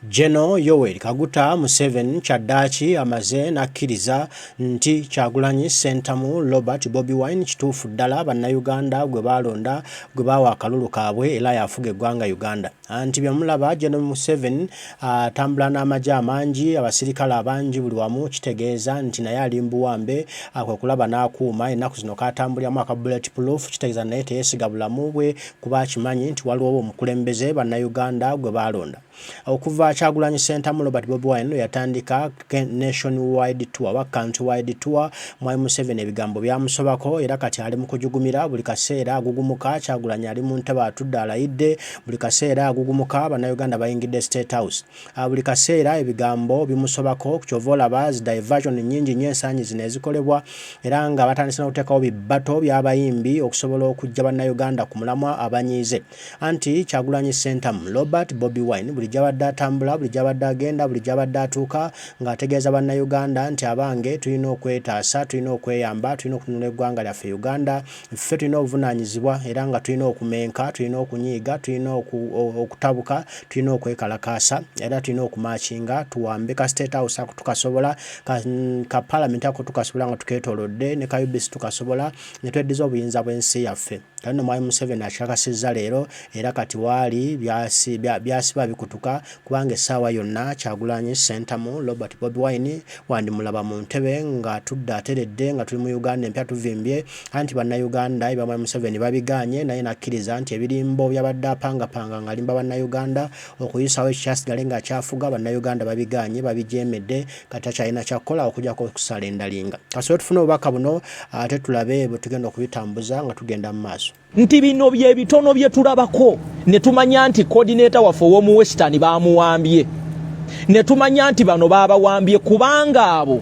Geno Yoweri Kaguta Museveni Kyaddaaki amaze n'akkiriza nti Kyagulanyi Ssentamu Robert Bobi Wine kituufu ddala bannayuganda gwe balonda gwe bawa akalulu kaabwe era yafuga eggwanga Uganda. Anti byamulaba Geno Museveni atambula n'amagye amangi abasirikale abangi buli wamu kitegeeza nti naye ali mbuwambe kwe kulaba n'akuuma ennaku zino katambuliramu aka bulletproof kitegeeza naye teyeesiga bulamu bwe kuba akimanyi nti waliwo omukulembeze bannayuganda gwe balonda. Okuva Kyagulanyi Ssentamu Robert Bobi Wine yatandika nationwide tour wa countrywide tour Mwai Museveni ebigambo byamusobako era kati ali mu kujugumira buli kaseera agugumuka Kyagulanyi ali mu ntebe atudde alayidde buli kaseera agugumuka bannayuganda bayingidde State House buli kaseera ebigambo bimusobako kyova olaba diversion nyingi nnyo ensanyi zino ezikolebwa era nga batandise n'okuteekawo bibato by'abayimbi okusobola okujja bannayuganda ku mulamwa abanyiize anti Kyagulanyi Ssentamu Robert Bobi Wine buli jabadde atambula buli jabadde agenda buli jabadde atuuka ng'ategeeza bannayuganda nti abange tulina okwetaasa tulina okweyamba tulina okutunula eggwanga lyaffe Uganda ffe tulina obuvunaanyizibwa era nga tulina okumenka tulina okunyiiga tulina okutabuka tulina okwekalakaasa era tulina okumakinga tuwambe ka State House ako tukasobola ka Parliament ako tukasobola nga tukeetoolodde ne ka UBC tukasobola ne tweddiza obuyinza bw'ensi yaffe. Kano Mwai Museveni akakasizza leero era kati waali byasiba bikutuka kubanga essaawa yonna Kyagulanyi Ssentamu Robert Bobi Wine wandimulaba mu ntebe nga tudde ateredde nga tuli mu Uganda empya tuvimbye anti bannayuganda ebya Mwai Museveni babiganye naye nakkiriza nti ebirimbo byabadde apangapanga nga alimba bannayuganda okuyisawo ekyasigale nga akyafuga bannayuganda babiganye babijeemedde kati akyalina kyakkola okujjako okusala endalinga. Kasobola tufune obubaka buno ate tulabe bwe tugenda okubitambuza nga tugenda mu maaso. Nti bino bye bitono bye tulabako ne tumanya nti coordinator waffe w'omu Western baamuwambye ne tumanya nti bano baabawambye kubanga abo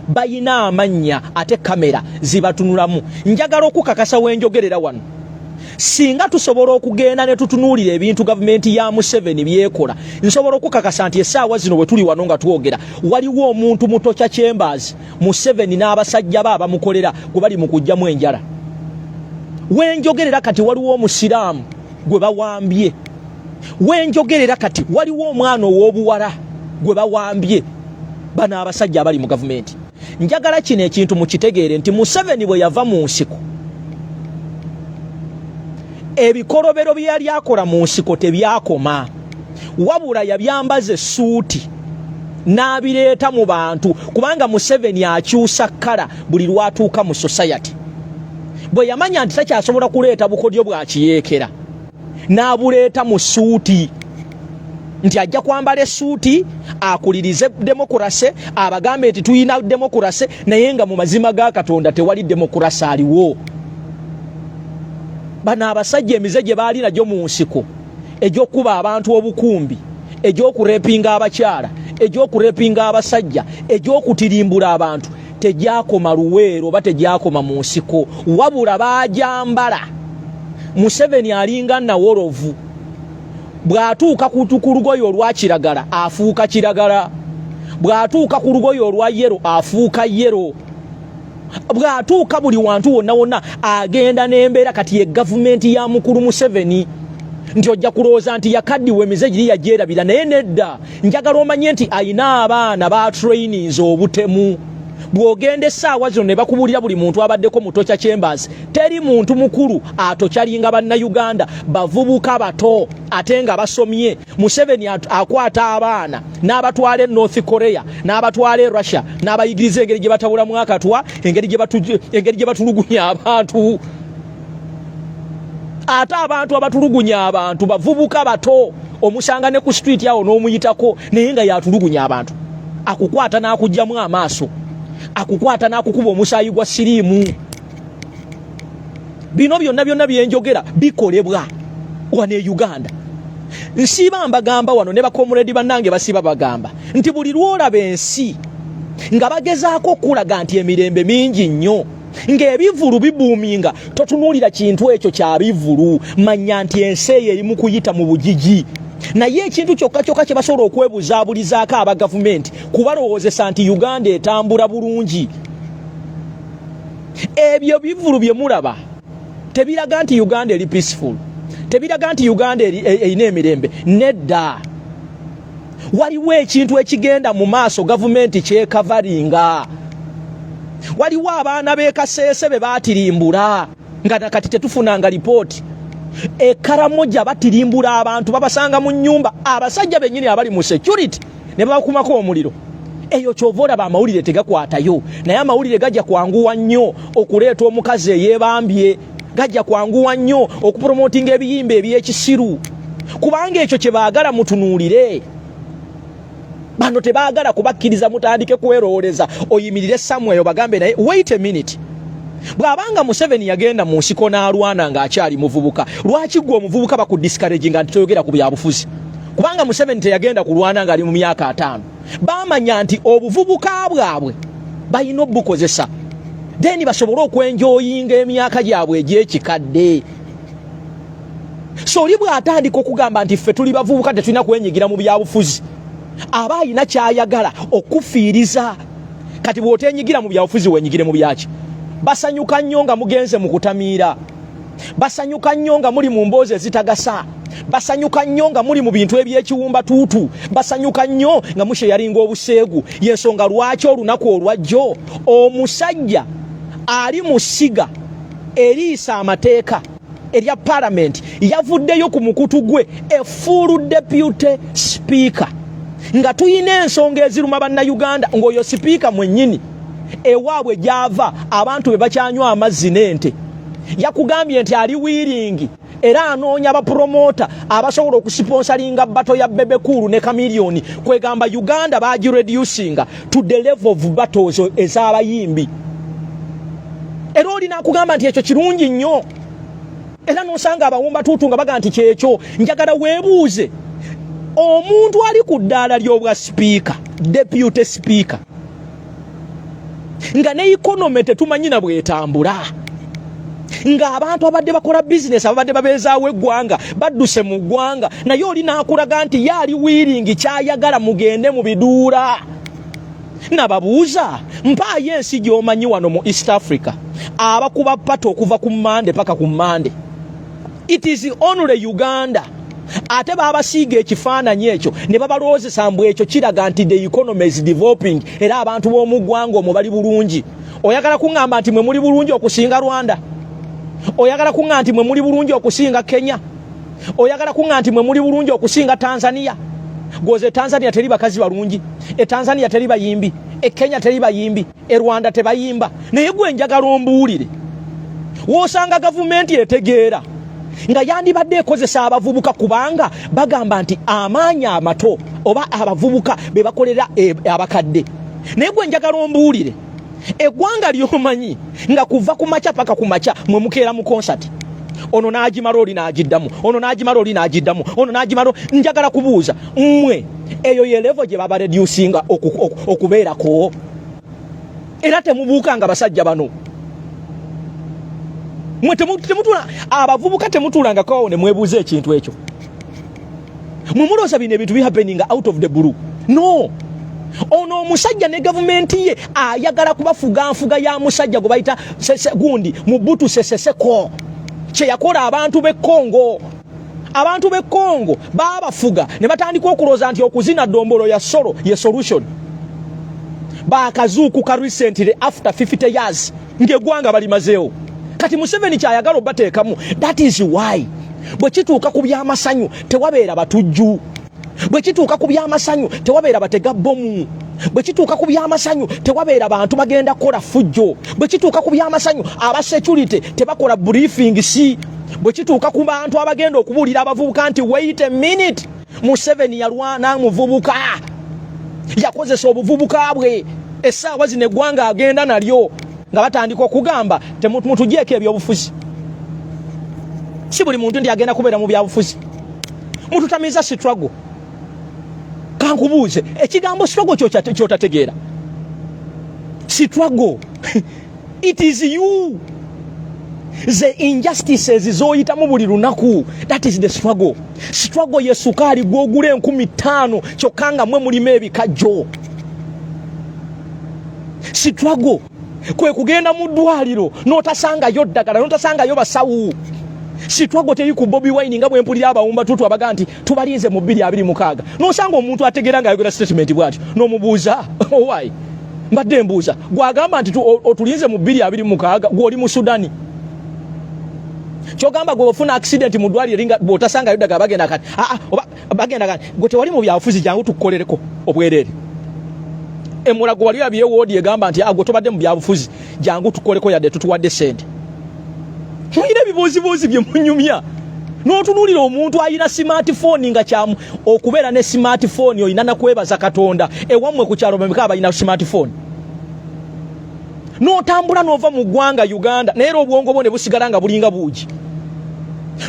bayina amannya ate kamera zibatunulamu. Njagala okukakasa wenjogerera wano singa tusobola okugenda ne tutunuulira ebintu gavumenti ya Museveni byekola nsobola okukakasa nti essaawa zino bwe tuli wano nga twogera waliwo omuntu mutocha Kyamaze Museveni n'abasajja be abamukolera gwe bali mu kujjamu enjala. Wenjogerera kati waliwo omusiraamu gwe bawambye. Wenjogerera kati waliwo omwana ow'obuwala gwe bawambye. Bano abasajja abali mu gavumenti. Njagala kino ekintu mukitegeere nti Museveni bwe yava mu nsiko ebikolobero bye yali akola mu nsiko tebyakoma wabula yabyambaza essuuti n'abireeta mu bantu kubanga Museveni akyusa kkala buli lwatuuka mu society. Bwe yamanya nti takyasobola kuleeta bukodyo bwa kiyeekera n'abuleeta mu ssuuti nti ajja kwambala essuuti akulirize demokurasi abagambe nti tuyina demokurasi naye nga mu mazima ga Katonda tewali demokurasi aliwo. Bano abasajja emize gye baali nagyo mu nsiko egy'okuba abantu obukumbi egy'okurepinga abakyala egy'okurepinga abasajja egy'okutirimbula abantu tegyakoma Luweero oba tegyakoma mu nsiko wabula baajambala. Museveni alinga Nawolovu bw'atuuka ku lugoye olwa kiragala afuuka kiragala bw'atuuka ku lugoye olwa yero afuuka yero bw'atuuka buli wantu wonna wonna agenda n'embeera kati ye gavumenti ya mukulu Museveni nti ojja kulowooza nti yakaddiwe emize giri yagyerabira naye nedda. Njagala omanye nti ayina abaana ba trainings obutemu. Bw'ogenda essaawa zino ne bakubulira buli muntu abaddeko mu tocha Kyamaze teri muntu mukulu atokyalinga bannayuganda bavubuka bato ate nga basomye. Museveni akwata abaana n'abatwala e North Korea n'abatwala e Russia n'abayigiriza engeri gye batabulamu akatwa engeri gye batulugunya abantu. Ate abantu abatulugunya abantu bavubuka bato omusanga ne ku street yawo n'omuyitako naye nga yatulugunya abantu akukwata n'akugyamu amaaso akukwata n'akukuba omusaayi gwa siriimu. Bino byonna byenjogera bikolebwa wano e Uganda. Nsiba mbagamba wano ne bakomuledi bannange basiba bagamba nti buli lwolaba ensi nga bagezaako okulaga nti emirembe mingi nnyo ng'ebivulu bibuuminga totunuulira kintu ekyo kya bivulu manya nti ensi eyo eri mu kuyita mu bugigi. Naye ekintu kyokka kye basobola okwebuzaabulizaako aba gavumenti kubalowoozesa nti Uganda etambula bulungi. Ebyo bivulu bye mulaba tebiraga nti Uganda eri peaceful, tebiraga nti Uganda erina emirembe. Nedda. waliwo ekintu ekigenda mu maaso gavumenti kyekavaringa. Waliwo abaana b'Ekasese be baatirimbula nga nakati tetufunanga lipooti. Ekaramoja batirimbula abantu babasanga mu nnyumba, abasajja bennyini abali mu security ne babakumako omuliro. Eyo kyova olaba amawulire tegakwatayo, naye amawulire gajja kwanguwa nnyo okuleeta omukazi eyeebambye, gajja kwanguwa nnyo okupromotinga ebiyimba eby'ekisiru, kubanga ekyo kye baagala mutunuulire. Bano tebaagala kubakkiriza mutandike kwerooleza oyimirire Samuel bagambe naye wait a minute. Bw'abanga Museveni yagenda mu nsiko n'alwana ng'akyali muvubuka, lwaki gwe omuvubuka bakudiscourage nga ntitoyogera ku byabufuzi? Kubanga Museveni teyagenda kulwana ng'ali mu myaka 5. Baamanya nti obuvubuka bwabwe balina obukozesa, then basobole okwenjoyinga emyaka gyabwe egy'ekikadde. So oli bw'atandika okugamba nti ffe tuli bavubuka tetulina kwenyigira mu byabufuzi, aba alina kyayagala okufiiriza. Kati bw'otenyigira mu byabufuzi wenyigire mu byaki? Basanyuka nnyo nga mugenze mu kutamiira, basanyuka nnyo nga muli mu mboozi ezitagasa, basanyuka nnyo nga muli mu bintu eby'ekiwumba tuutu, basanyuka nnyo nga musheyalinga obuseegu. Y'ensonga lwaki olunaku olwajjo omusajja ali mu ssiga eriisa amateeka erya Parliament yavuddeyo ku mukutu gwe a full deputy speaker, nga tuyina ensonga eziruma bannayuganda ng'oyo sipiika mwennyini ewaabwe gyava abantu be bakyanywa amazzi n'ente yakugambye nti ali wiiringi era anoonya abapromota abasobola okusponsoringa bato ya Bebe Cool ne Chameleone, kwegamba Uganda bagireducinga to the level of battles ez'abayimbi. Era olina akugamba nti ekyo kirungi nnyo, era n'osanga abawumba tuutu nga baga nti kyekyo. Njagala weebuuze omuntu ali ku ddaala ly'obwa speaker, deputy speaker, nga ne economy tetumanyi na bwetambula, nga abantu abadde bakola business abadde babeezaawo eggwanga badduse mu ggwanga, naye oli n'akulaga nti yaali wiiringi kyayagala mugende mu biduula. Nababuuza, mpaayo ensi gy'omanyi wano mu East Africa abakuba pato okuva ku Mmande paka ku Mmande? It is only Uganda. Ate babasiiga ekifaananyi ekyo ne babalowoozesa mbu ekyo kiraga nti the economy is developing era abantu b'omu ggwanga omwo bali bulungi. Oyagala kuŋŋamba nti mwe muli bulungi okusinga Rwanda? Oyagala kuŋŋamba nti mwe muli bulungi okusinga Kenya? Oyagala kuŋŋamba nti mwe muli bulungi okusinga Tanzania? Goze Tanzania teri bakazi balungi, Tanzania teri bayimbi, Kenya teri bayimbi, Rwanda tebayimba. Naye gwe njagala ombuulire, wosanga gavumenti etegeera nga yandibadde ekozesa abavubuka kubanga bagamba nti amaanyi amato oba abavubuka be bakolera abakadde. Naye gwe njagala ombuulire, eggwanga ly'omanyi nga kuva ku makya paka ku makya mwe mukeera mu concert, ono n'agimala oli n'agiddamu, ono n'agimala oli n'agiddamu, ono n'agimala. Njagala kubuuza mmwe eyo ye level gye baba reducinga okubeerako, era temubuuka nga basajja bano. Mwe temutula abavubuka temutulanga kwawo ne mwebuuza ekintu ekyo. Mwe mulooza bino ebintu bihappening out of the blue. No. Ono omusajja ne gavumenti ye ayagala kubafuga nfuga ya musajja gwe bayita gundi Mubutu Sese Seko kye yakola abantu b'e Congo. Abantu b'e Congo baabafuga ne batandika okulooza nti okuzina dombolo ya solo ye solution. Baakazuukuka recently after 50 years ng'eggwanga balimazeewo. Kati Museveni kyayagala obateekamu. That is why bwe kituuka ku by'amasanyu tewabeera batujju, bwe kituuka ku by'amasanyu tewabeera batega bbomu, bwe kituuka ku by'amasanyu tewabeera bantu bagenda kola fujjo, bwe kituuka ku by'amasanyu aba security tebakola briefing si, bwe kituuka ku bantu abagenda okubuulira abavubuka nti wait a minute, Museveni yalwana muvubuka, yakozesa obuvubuka bwe, essaawa zino eggwanga agenda nalyo, nga batandika okugamba temutugyeko ebyobufuzi. Si buli muntu ndi agenda kubeera mu byabufuzi. Mututamiza struggle. Kankubuuze, ekigambo struggle kyotategeera. Struggle. It is you. The injustices zoyitamu buli lunaku. That is the struggle. Struggle ye sukali gwogule 15 kyokka nga mwe mulimu ebikajjo. Struggle kwe kugenda mu ddwaliro n'otasangayo ddagala, n'otasangayo basawu. Sitwago teri ku Bobi Wine nga bwe mpulira abawumba tutu abaga nti tubalinze mu 226 nosanga omuntu ategera nga ayogera statement bwati no mubuuza why mbadde mbuuza gwagamba nti otulinze mu 226 gwoli mu Sudani kyogamba gwe ofuna accident mu ddwaliro ringa botasanga yodaga bagenda kati bagenda kati gwe tewali mu byafuzi jangu tukolereko obwerere emulago wali abiye wodi egamba nti agwo tobadde mu byafuzi jangu tukoleko yadde tutuwadde sente mwire bibuzibuzi bye munyumya n'otunulira omuntu ayina smartphone nga kyamu okubeera ne smartphone oyina nakwebaza Katonda ewamwe ku kyalo bameka abayina smartphone n'otambula n'ova mu ggwanga Uganda naye obwongo bwo ne busigala nga bulinga buugi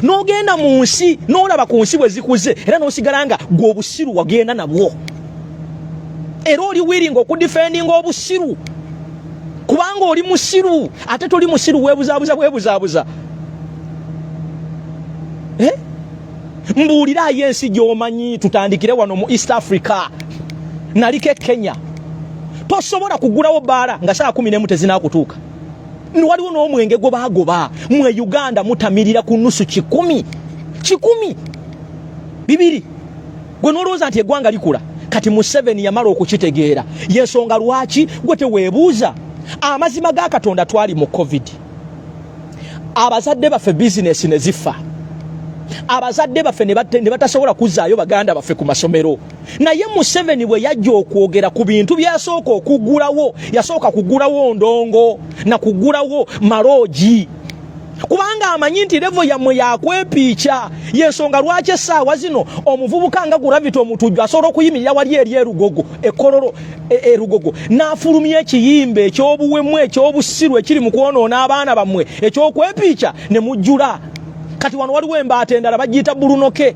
n'ogenda mu nsi n'olaba ku nsi bwe zikuze era n'osigala nga gw'obusiru wagenda nabwo era oli wiringa okudifendinga obusiru kubanga oli musiru ate toli musiru webuzabuza mbuulira yensi gy'omanyi tutandikire wano mu East Africa nalike Kenya tosobola kugulawo baala nga saa 11 tezinakutuuka waliwo n'omwenge gobagoba mwe Uganda mutamirira ku nusu 10 bibiri gwe n'olowooza nti eggwanga likula kati mu 7 yamala okukitegeera yensonga lwaki gwe teweebuuza amazima ga Katonda twali mu COVID abazadde baffe business ne zifa abazadde baffe ne batasobola kuzaayo baganda baffe ku masomero naye mu 7 bwe yajja okwogera ku bintu byasooka okugulawo yasooka kugulawo ndongo na kugulawo maloji kubanga amanyi nti levo yammwe yakwepiica yensonga lwaki essaawa zino omuvubuka nga gulavita omutujju asobola okuyimirira wali eri erugogo ekololo erugogo n'afulumya ekiyimba ekyobuwemu ekyobusiru ekiri mu kwonoona abaana bammwe ekyokwepiica ne mujjula kati wano waliwo embaata endala bagiyita bulunoke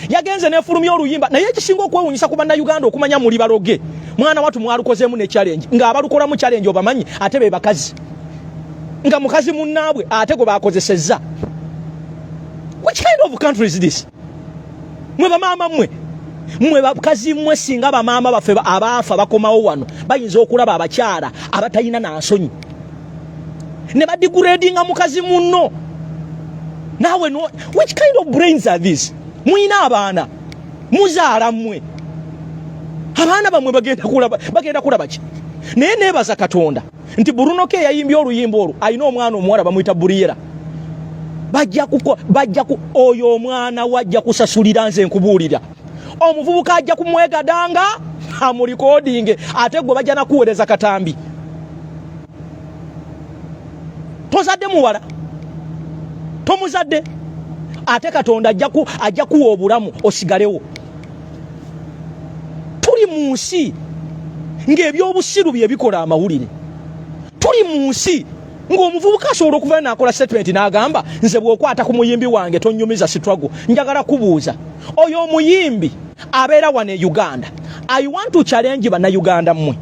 yagenze n'efulumya oluyimba naye ekisinga okwewunyisa ku bannayuganda okumanya muli baloge mwana watu mwalukozeemu ne challenge nga abalukola mu challenge obamanyi ate be bakazi nga mukazi munnaabwe ate gwe bakozesezza which kind of country is this mwe bamaama mwe bakazi mwe singa bamaama baffe abaafa bakomawo wano bayinza okulaba abakyala abatayina nansonyi ne badigradinga mukazi munno nawe no which kind of brains are these mwina abaana muzaala mmwe abaana bamwe bagenda kulaba ki naye neebaza Katonda nti Burunoke yayimbye oluyimba olwo ayina omwana omuwala bamuyita Buriera bajja oyo omwana wajja kusasulira nze nkubuulira omuvubuka ajja kumwegadanga amulikodinge ate gwe bajja nakuweereza katambi tozadde muwala tomuzadde ate Katonda ajja kuwa obulamu osigalewo tuli mu nsi ng'ebyobusiru bye bikola amawulire tuli mu nsi ng'omuvubuka asobola okuva n'akola statement n'agamba nze bw'okwata ku muyimbi wange tonnyumiza struggle njagala kubuuza oyo omuyimbi abeera wano e Uganda I want to challenge bannayuganda mmwe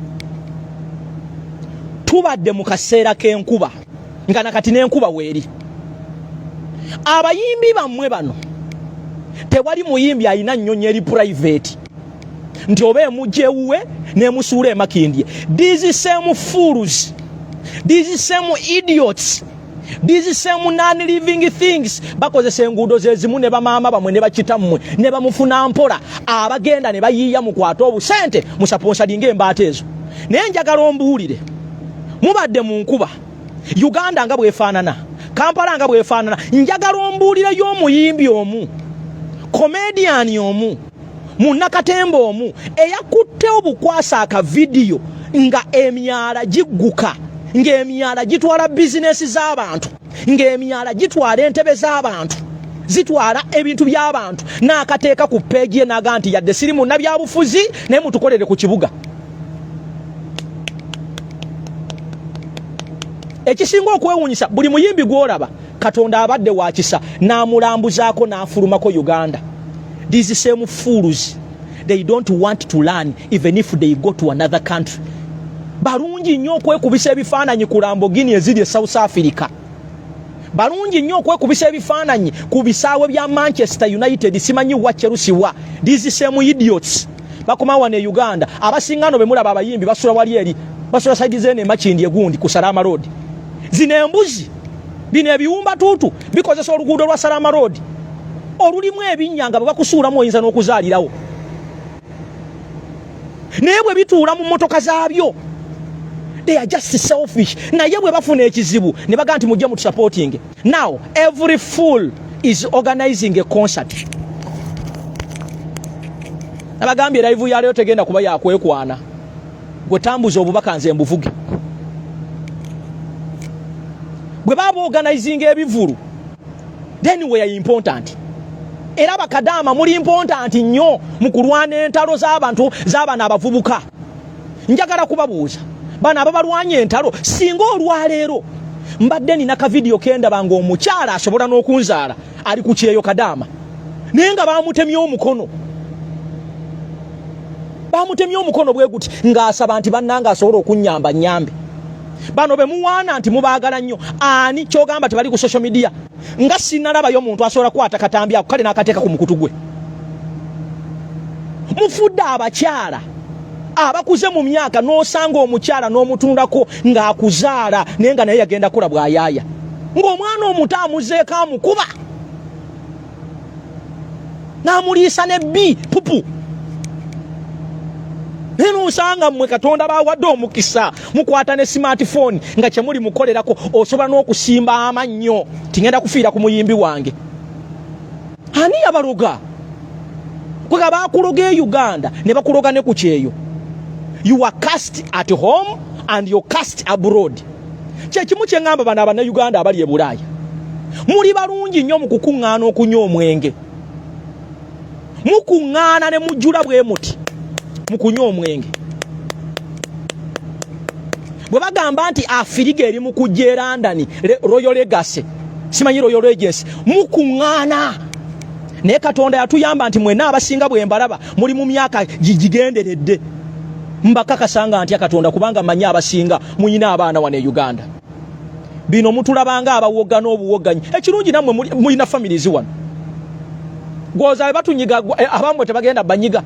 tubadde mu kaseera k'enkuba nga nakati n'enkuba weeri abayimbi bammwe bano tewali muyimbi alina nnyonyi eri private nti oba emujjewuwe n'emusuula emakindye these same fools these same idiots these same non-living things bakozesa enguudo zezimu ne bamaama bamwe ne bakitammwe ne bamufuna mpola abagenda ne bayiiya mukwata obusente musaponsalinga embaata ezo naye njagala ombuulire mubadde mu nkuba Uganda nga bwefaanana Kampala nga bwefaanana njagala ombuulire y'omuyimbi omu comedian omu munnakatemba omu eyakutte obukwasa aka video nga emyala gigguka ng'emyala gitwala bizinesi z'abantu ng'emyala gitwala entebe z'abantu zitwala ebintu by'abantu n'akateeka ku peegi ye naga nti yadde siri munnabyabufuzi naye mutukolere ku kibuga ekisinga okwewunyisa buli muyimbi gw'olaba Katonda abadde wakisa n'amulambuzaako n'afulumako Uganda. These same fools, they don't want to learn even if they go to another country. Barungi nnyo okwekubisa ebifaananyi ku Lamborghini eziri e South Africa. Barungi nnyo okwekubisa ebifaananyi ku bisaawe bya Manchester United simanyi wa Chelsea wa. These same idiots bakoma wane Uganda abasingano be mulaba abayimbi basula wali eri basula side zene makindi egundi ku Salama Road. zino embuzi bino ebiwumba tuutu bikozesa oluguudo lwa Salama Road olulimu ebinyanga bwe bakusuulamu oyinza n'okuzaalirawo naye bwe bituula mu mmotoka zaabyo they are just selfish. Naye bwe bafuna ekizibu ne baga nti mujja mutu supporting. Now every fool is organizing a concert. Abagambye live ya leo tegenda kuba ya kwekwana. Gwe tambuza obubaka nze mbuvuge. Bwe baba organizing ebivulu. Then we are important. Era bakadama muri important nnyo mu kulwana entalo z'abantu z'abana abavubuka. Njagala kubabuuza. Bana ababalwanye entalo singa olwaleero mbadde nina ka video kenda banga omukyala asobola n'okunzaala ali ku kyeyo kadama naye nga bamutemye omukono bwe guti ng'asaba nti bannanga asobola okunnyamba nnyambe bano be muwaana nti mubaagala nnyo ani kyogamba tebali ku social media nga sinnalabayo omuntu asobola kwata katambi ako kale n'akateeka ku mukutu gwe mufudde abakyala abakuze mu myaka n'osanga omukyala n'omutundako ng'akuzaala naye nga naye yagenda kola bwayaaya ng'omwana omuto amuzeeko amukuba n'amuliisa nebbi pupu naye n'osanga mmwe Katonda bawadde omukisa mukwata ne smartphone nga kyemuli mukolerako osobola n'okusimba amannyo tingenda kufiira ku muyimbi wange ani yabaloga kwega bakuloga e Uganda ne bakuloga ne ku kyeyo. You are cast at home and you cast abroad. Kyekimu kye ngamba bana abana Uganda abali e Bulaaya. Muli balungi nnyo mu kukuŋŋaana okunywa omwenge. Mukuŋŋaana ne mujjula bwe muti mu kunywa omwenge. Bwe bagamba nti Afiriga eri mu kujja e London Royal Legacy simanyi Royal Legacy mukuŋŋaana naye Katonda yatuyamba nti mwenna abasinga bwe mbalaba muli mu myaka gigenderedde mbakakasanga nti Katonda kubanga manyi abasinga muyina abaana wane Uganda bino mutulabanga abawoga n'obuwoganyi ekirungi namwe muyina families wano goza batunyiga abamwe tebagenda banyiga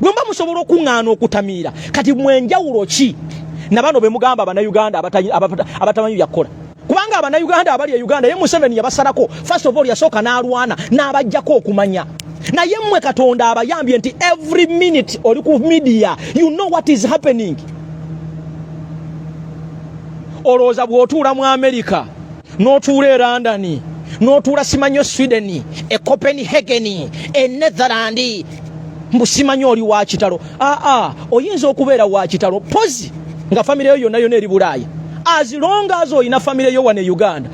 bwemba musobola okuŋŋaana okutamiira kati mwenjawulo ki nabano be mugamba abana Uganda abatamanyi byakola kubanga abana Uganda abali e Uganda ye Museveni yabasalako first of all yasooka n'alwana n'abajjako okumanya naye mmwe Katonda abayambye nti every minute oli ku media you know what is happening. Olowooza bw'otuula mu America n'otuula e London n'otuula simanyo Sweden e Copenhagen e Netherland mbusimanyi oli wa kitalo oyinza okubeera wa kitalo pozi nga family yo yonna eri Bulaaya as long as oyina family yo wane Uganda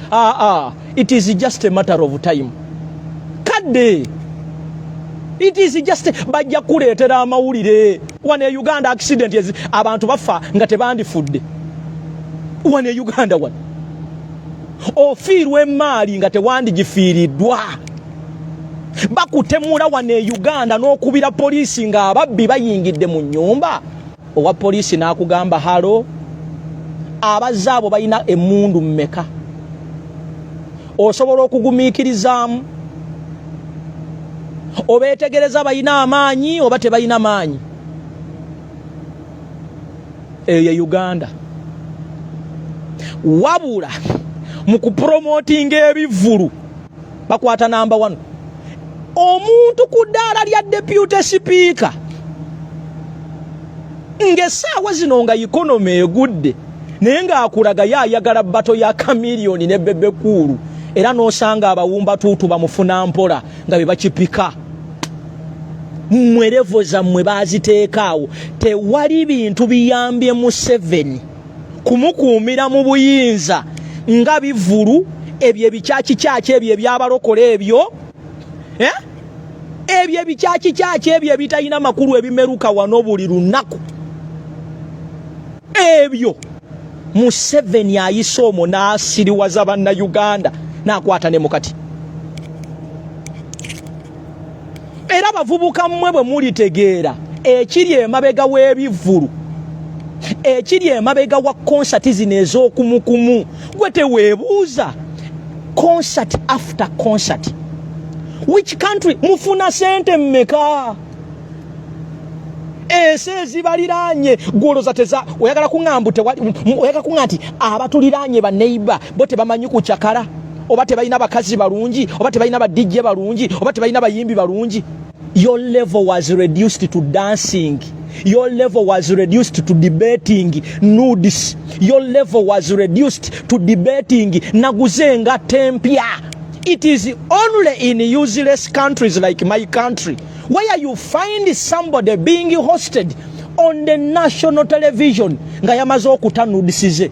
it is just a matter of time kadde it is just bajja kuleetera amawulire wane Uganda accident abantu bafa nga tebandifudde wane Uganda wane ofiirwa emaali nga tewandigifiiriddwa bakutemula wane Uganda n'okubira poliisi nga ababbi bayingidde mu nnyumba owa poliisi n'akugamba halo abazze abo balina emmundu mmeka osobola okugumiikirizaamu obeetegereza balina amaanyi oba tebalina maanyi eyo Uganda wabula mu kupromotinga ebivulu bakwata number 1 omuntu ku ddaala lya deputy speaker ng'essaawa zino nga economy egudde naye ng'akulaga yaayagala bato ya kamiliyoni ne bebekulu era n'osanga abawumba tuutu bamufuna mpola nga be bakipika mwerevo zammwe baaziteekaawo tewali bintu biyambye mu 7 kumukuumira mu buyinza nga bivulu ebyo ebikyaki ebyo ebyabalokola ebyo ebyo ebikyaki ebyo ebitalina makulu ebimeruka wano buli lunaku ebyo mu 7 ayise omwo n'asiriwaza banna Uganda n'akwata ne mukati era bavubuka mmwe bwe mulitegeera ekiri emabega w'ebivulu ekiri emabega wa concert zino ez'okumukumu gwe teweebuuza concert after concert which country mufuna sente mmeka Ezibaliranye goloza teza oyagala kungambute oyagala kungati abatuliranye ba neighbor bote bamanyi ku chakara oba tebalina bakazi balungi oba tebalina badijje balungi oba tebalina bayimbi balungi. Your level was reduced to dancing. Your level was reduced to debating nudes. Your level was reduced to debating naguzenga tempia. It is only in useless countries like my country where you find somebody being hosted on the national television nga yamaze okutanudisize.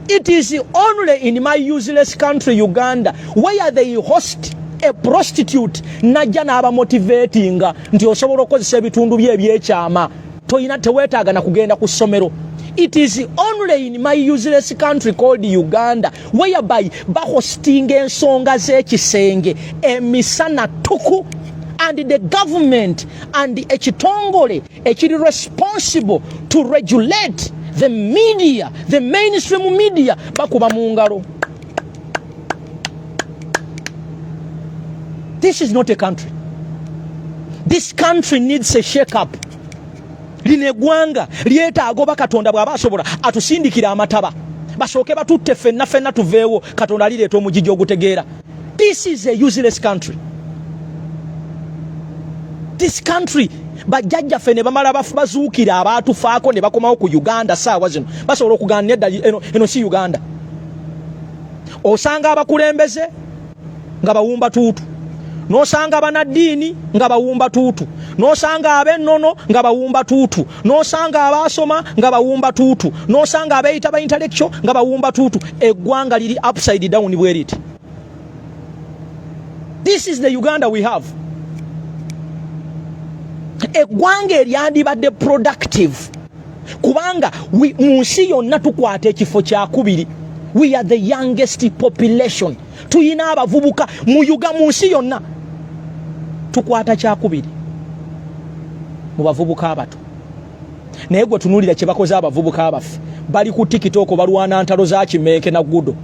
It is only in my useless country Uganda where they host a prostitute najja n'aba motivating nti osobola okukozesa ebitundu bye ebyekyama toyina teweetaaga na kugenda ku ssomero. It is only in my useless country called Uganda whereby bahosting ensonga z'ekisenge emisana tuku and the government and the ekitongole ekiri responsible to regulate the media, the mainstream media bakuba mu ngalo. This is not a country. This country needs a shake-up. Linegwanga, lieta agoba katonda bwaba asobola atusindikira amataba. Basooke batutte fenna tuveewo katonda lireeta omujiji ogutegeera. This is a useless country. This country bajjajja fene bamala bazuukira abaatufaako ne bakomawo ku Uganda saawa zino basobola okugaana nedda eno si Uganda. Osanga abakulembeze nga bawumba tuutu. Nosanga banaddiini nga bawumba tuutu. Nosanga abennono nga bawumba tuutu. Nosanga abasoma nga bawumba tuutu. Nosanga abeeyita ba intellectual nga bawumba tuutu. Eggwanga liri upside down bwe liti. This is the Uganda we have. Eggwanga eryandibadde productive kubanga mu nsi yonna tukwata ekifo kyakubiri. We are the youngest population. Tuyina abavubuka mu nsi yonna tukwata kyakubiri mu bavubuka abato. Naye gwe tunuulira kye bakoze abavubuka abaffe. Bali ku TikTok balwana ntalo za Kimeeke na Gudo.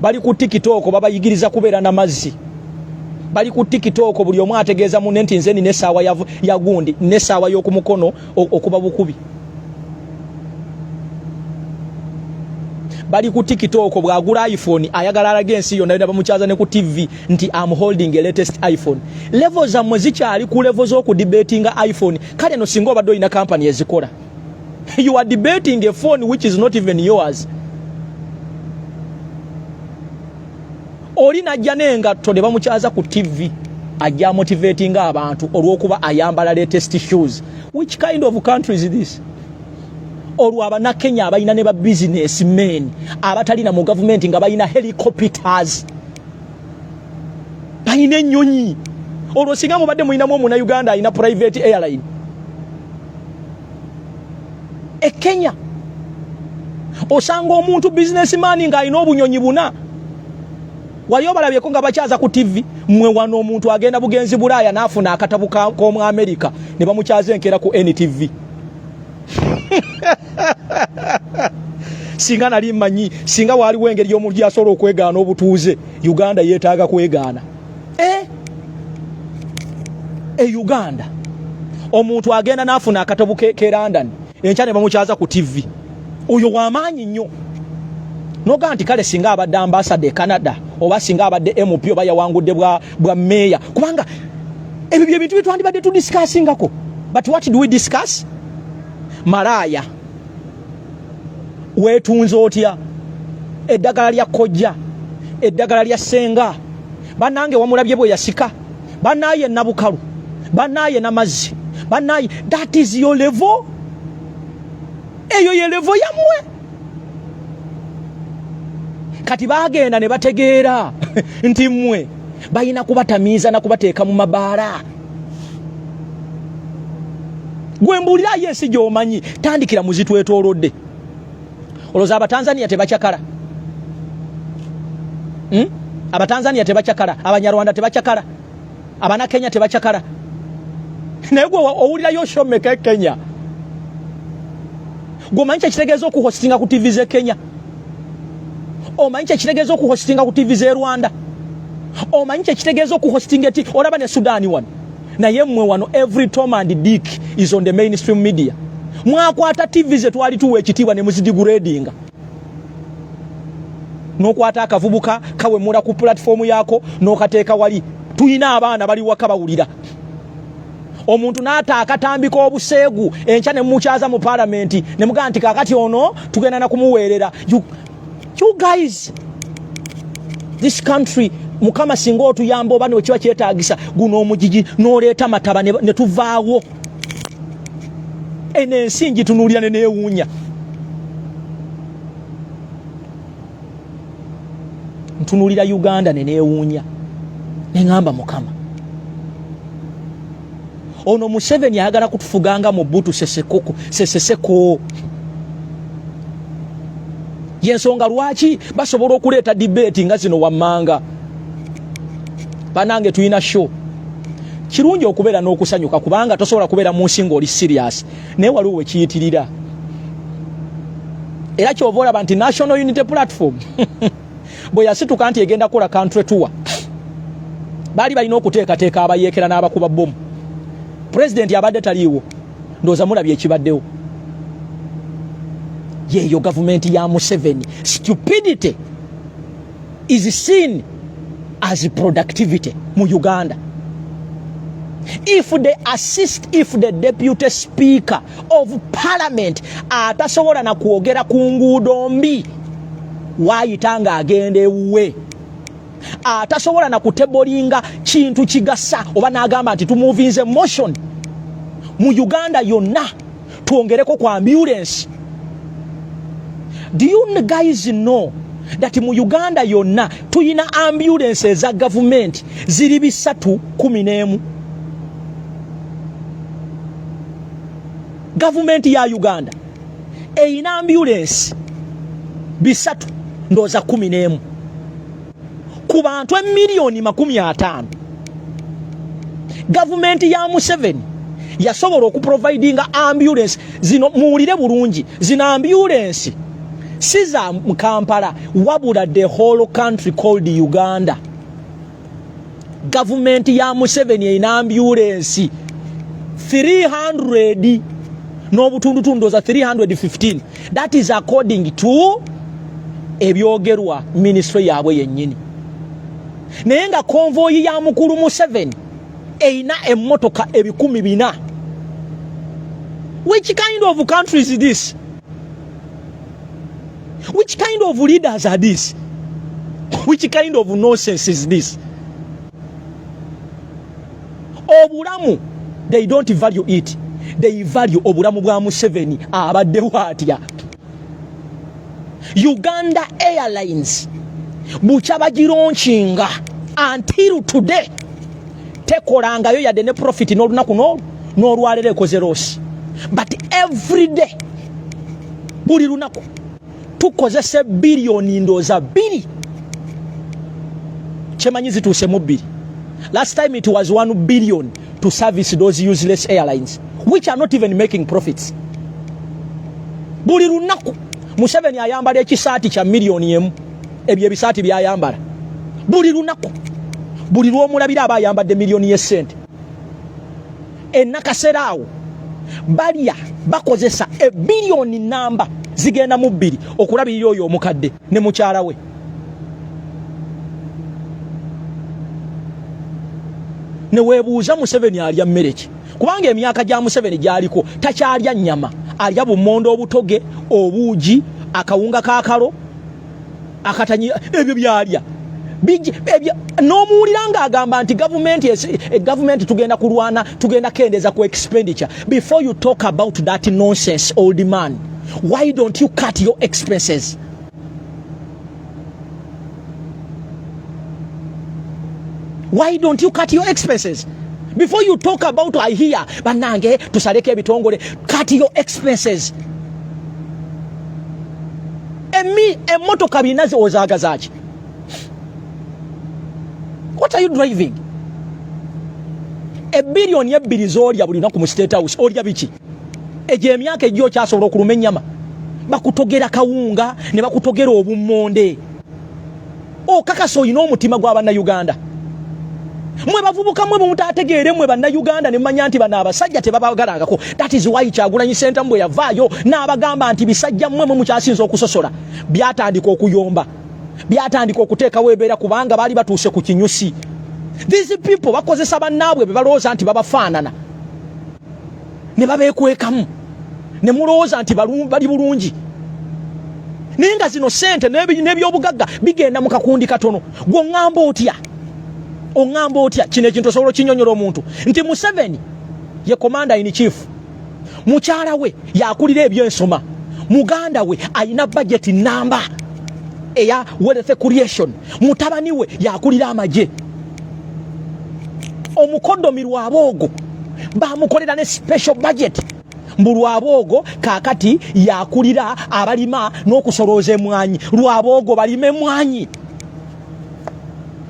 Bali ku TikTok babayigiriza kubeera na mazzi. Bali ku TikTok buli omu ategeeza munne nti nze nina essaawa ya gundi n'essaawa y'oku mukono okuba bukubi. Bali ku TikTok bwagula iPhone ayagala alaga ensi yonna ne bamukyaza ne ku TV nti I'm holding a latest iPhone. Levels za muzikyali ku levels oku debating iPhone. Kale no singo baddo ina company ezikola. You are debating a phone which is not even yours. Oli najja n'engatto ne bamukyaza ku TV ajja motivating abantu olw'okuba ayambala latest shoes. Which kind of country is this? Olwa abana Kenya abayina ne ba businessmen abatalina mu government nga bayina helicopters bayina ennyonyi olwo singa mubadde muyinamu omuna Uganda ayina private airline Kenya osanga omuntu businessman nga ayina obunyonyi buna wali obalabyeko nga bakyaza ku TV mwe wano omuntu agenda bugenzi Bulaaya n'afuna akatabu k'omu America ne bamukyaza enkera ku NTV. Singa nali manyi singa waliwo engeri y'omuntu yasobola okwegaana obutuuze Uganda yeetaaga kwegaana. Uganda omuntu agenda n'afuna akatabu ke London enkya ne bamukyaza ku TV oyo w'amaanyi nnyo. Noga nti kale singa abadde ambassador Canada oba singa abadde MP oba yawangudde bwa mayor kubanga ebyo bye bintu bitwandibadde tudiscussingako. But what do we discuss? Malaya wetunze otya eddagala lya kojja eddagala lya senga banange wamulabye bwe yasika banaye nabukalu banaye namazzi banaye. That is your level. Eyo ye level yamwe. Kati bagenda ne bategeera nti mmwe bayina kubatamiiza na kubateeka mu mabaala. Gwe mbulira yensi gy'omanyi tandikira muzitu etolodde. Olowooza Abatanzania tebakyakala? Abatanzania tebakyakala, Abanyarwanda tebakyakala, Abanakenya tebakyakala. Naye gwe owulirayo shommeka Kenya. Gwe omanyi kyekitegeeza okuhostinga ku TV z'e Kenya? Omanyi kyekitegeeza okuhostinga ku TV z'e Rwanda? Omanyi kyekitegeeza okuhostinga eti olaba ne Sudan wano naye mmwe wano every Tom and Dick is on the mainstream media. Mwakwata TV ze twali tuwe ekitiibwa ne muzidegradinga. Nokwata akavubuka kawe mura ku platform yako nokateeka wali tuyina abaana bali waka bawulira. Omuntu nata akatambika obuseegu encha ne mukyaza mu parliament ne muga nti kakati ono tugenda na kumuweerera. You guys, this country mukama singo tuyamba obane wekiwa kyetaagisa guno omujiji noleeta mataba ne tuvaawo. Ene nsingi tunulira ne neewuunya. Ntunulira Uganda ne neewuunya. Nengamba mukama. Ono Museveni ayagala kutufuganga mu butu seseko. Yensonga lwaki basobola okuleeta debate nga zino wammanga. Banange tuyina show. Kirungi okubeera n'okusanyuka kubanga tosobola kubeera mu nsingo oli serious. Naye waliwo wekiyitirira. Era kyova olaba nti National Unity Platform bwe yasituka nti egenda kola country tour. Bali balina okuteekateeka abayeekera n'abakuba bomu. President yabadde taliiwo. Ndowooza mulabye ekibaddewo. Yeyo government ya Museveni. Stupidity is seen as productivity mu Uganda. If the deputy speaker of parliament atasobola na kuogera ku nguudo mbi waayitanga agende ewuwe, atasobola na kutebolinga kintu kigasa oba n'agamba nti tumuvinze motion mu Uganda yonna tuongereko kwa ambulance. Do you guys know that mu Uganda yonna tuyina ambulance za government ziri 311? Government ya Uganda eina ambulance 311 ku bantu 1,50,000. Government ya Museveni yasobola okuprovidinga ambulance zino muwulire bulungi. Zino ambulance si za Kampala wabula the whole country called Uganda. Government ya Museveni eina ambulance 300 n'obutundutundu za 315. That is according to ebyogerwa ministry yaabwe yennyini. Naye nga convoy ya mukulu Museveni eina emmotoka 4,000. Which kind of country is this? Which kind of leaders are this? Which kind of nonsense is this? Obulamu, they don't value it. They value obulamu bwa Museveni abaddewo atya. Uganda Airlines bucha bagironchinga until today tekolangayo yadde ne profit n'olunaku n'olwalero ekoze loss. But every day buli lunaku tukozese billioni ndoza 2 kyemanyi zituuse mu 2. Last time it was 1 billion to service those useless airlines which are not even making profits. Buli lunaku Museveni ayambala ekisaati kya $1,000,000 ebyo ebisaati byayambala. Buli lunaku buli lw'omulabira aba ayambadde $1,000,000 y'essente. Ennakaseraawo balya bakozesa $1 billion zigenda mu 2 okulabirira oyo omukadde ne mukyala we. Ne weebuuza Museveni alya mmere ki? Kubanga emyaka gya Museveni gyaliko takyalya nnyama, alya bummondo obutoge, obuugi, akawunga kakalo, akatanyi, ebyo byalya. N'omuwulira ng'agamba nti government tugenda kulwana, tugenda kendeza ku expenditure. Before you talk about that nonsense, old man, why don't you cut your expenses? Why don't you cut your expenses? Before you talk about I hear, banange, tusaleke ebitongole, cut your expenses. Emotoka binaze ozaga zaki. What are you driving? $1 billion yebbiri zolya buli naku mu State House. Olya biki? Eje emyaka ejjo kyasobola okuluma ennyama. Bakutogera kawunga ne bakutogera obummonde. Kakasa oyina omutima gw'Abannayuganda. mwe bavubuka mwe mutategeere mwe banna Uganda ne manya nti bana abasajja tebabagalangako. That is why Kyagulanyi Center mbwe yavaayo n'abagamba nti bisajja mwe mukyasinza okusosola byatandika okuyomba, byatandika okuteekawo ebeera kubanga baali batuuse ku kinyusi. These people bakozesa bannaabwe be balowooza nti babafaanana ne babeekwekamu ne mulowooza nti bali bulungi. Naye nga zino ssente n'ebyobugagga bigenda mu kakundi katono. Gwe oŋŋamba otya kino ekintu osobola kinyonyola omuntu nti Museveni ye commander in chief, mukyala we yakulira ebyensoma, muganda we ayina budget namba eya wealth creation, mutabani we yakulira amagye, omukodomi Lwaboogo bamukolera ne special budget mbu Lwaboogo kakati yakulira abalima n'okusolooza emwanyi. Lwaboogo balime emwanyi.